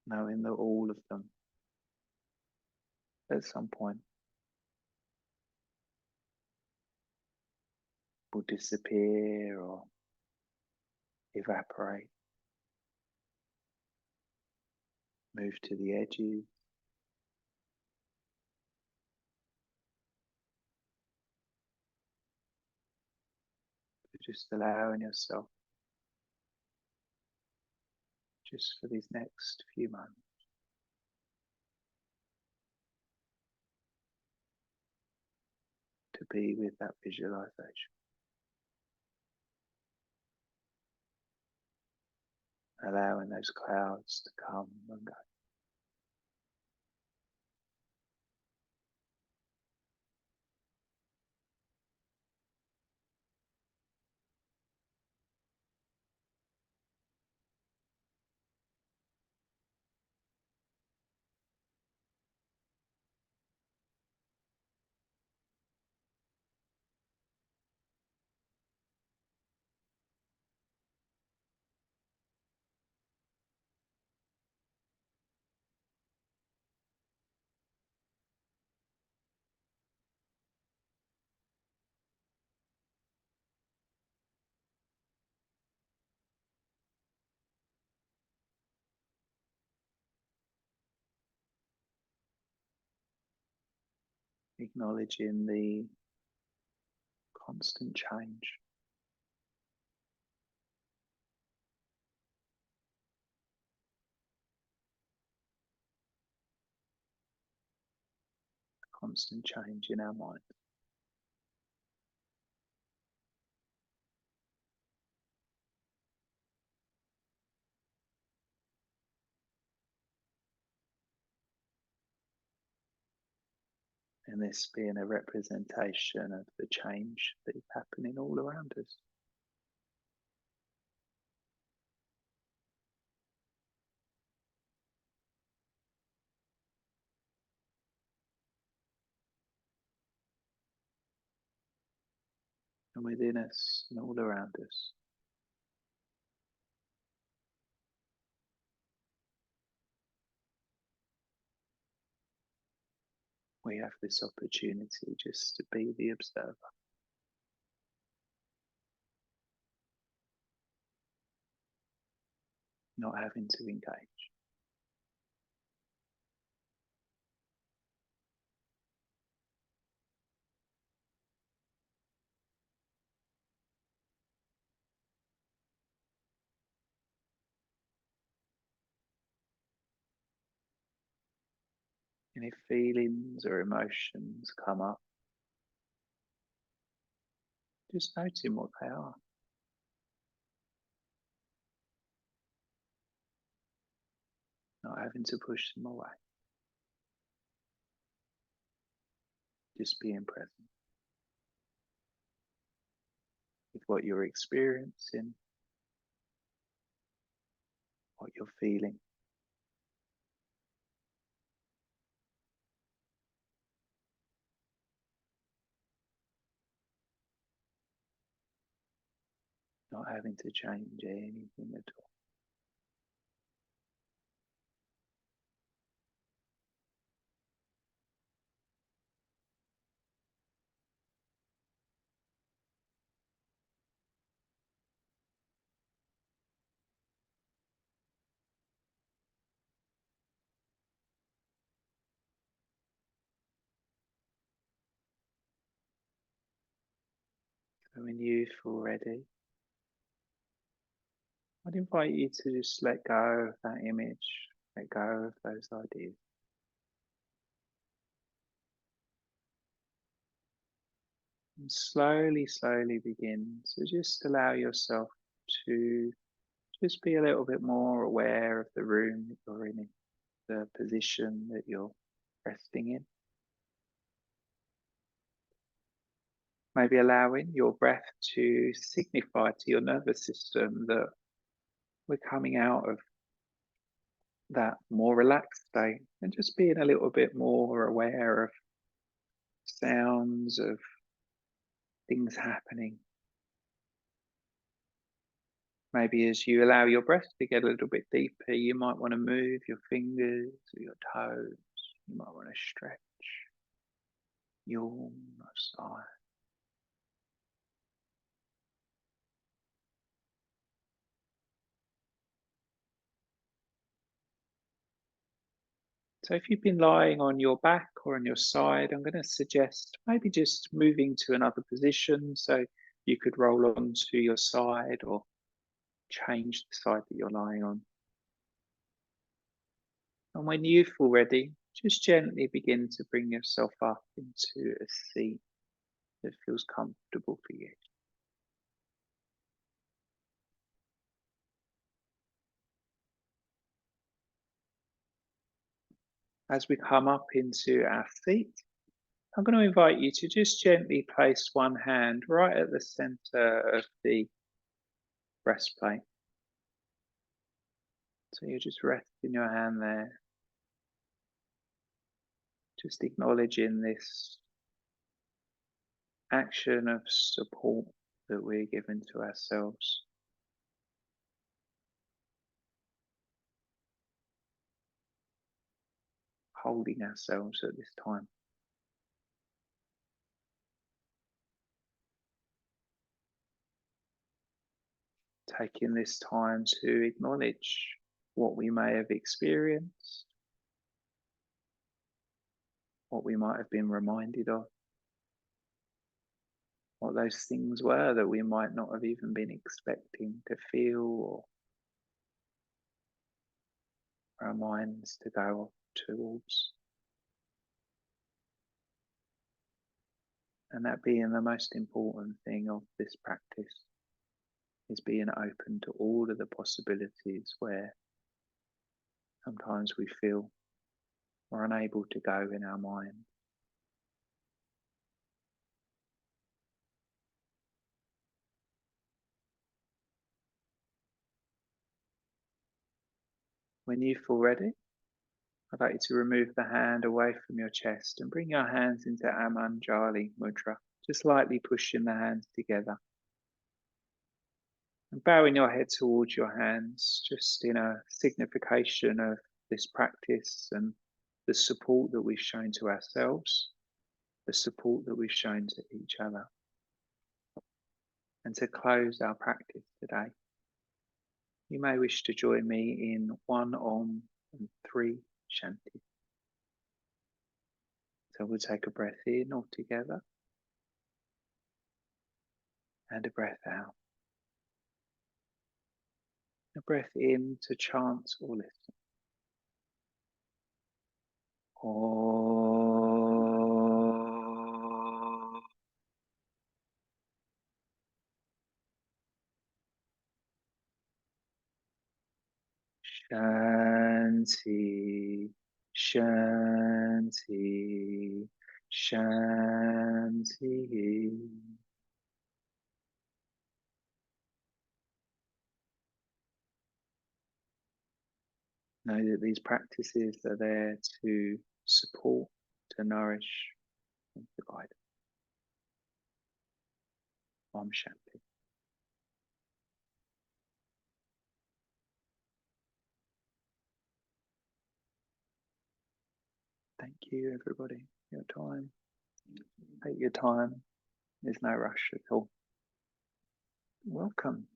Knowing that all of them, at some point, will disappear or evaporate, move to the edges, just allowing yourself, just for these next few moments, to be with that visualization, allowing those clouds to come and go. Acknowledging the constant change, constant change in our mind. And this being a representation of the change that is happening all around us. And within us and all around us. We have this opportunity just to be the observer. Not having to engage. And if feelings or emotions come up, just noting what they are. Not having to push them away. Just being present with what you're experiencing, what you're feeling. not having to change anything at all. So when you feel ready, I'd invite you to just let go of that image, let go of those ideas. And slowly begin to just allow yourself to just be a little bit more aware of the room that you're in, the position that you're resting in. Maybe allowing your breath to signify to your nervous system that we're coming out of that more relaxed state and just being a little bit more aware of sounds, of things happening. Maybe as you allow your breath to get a little bit deeper, you might want to move your fingers or your toes. You might want to stretch, yawn, or sigh. So if you've been lying on your back or on your side, I'm going to suggest maybe just moving to another position. So you could roll onto your side or change the side that you're lying on. And when you feel ready, just gently begin to bring yourself up into a seat that feels comfortable for you. As we come up into our seat, I'm going to invite you to just gently place one hand right at the center of the breastplate. So you're just resting your hand there, just acknowledging this action of support that we're giving to ourselves. Holding ourselves at this time. Taking this time to acknowledge what we may have experienced, what we might have been reminded of, what those things were that we might not have even been expecting to feel or our minds to go off towards. And that being the most important thing of this practice is being open to all of the possibilities where sometimes we feel we're unable to go in our mind. When you feel ready, I'd like you to remove the hand away from your chest and bring your hands into Amanjali Mudra, just lightly pushing the hands together. And bowing your head towards your hands, just in a signification of this practice and the support that we've shown to ourselves, the support that we've shown to each other. And to close our practice today, you may wish to join me in 1 Om and 3 Shanti. So we'll take a breath in all together and a breath out. A breath in to chant or listen. Om. Shanti, Shanti, Shanti. Know that these practices are there to support, to nourish, and to guide. Om Shanti. Thank you, everybody, for your time. Take your time. There's no rush at all. Welcome.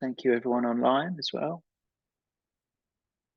Thank you, everyone online as well.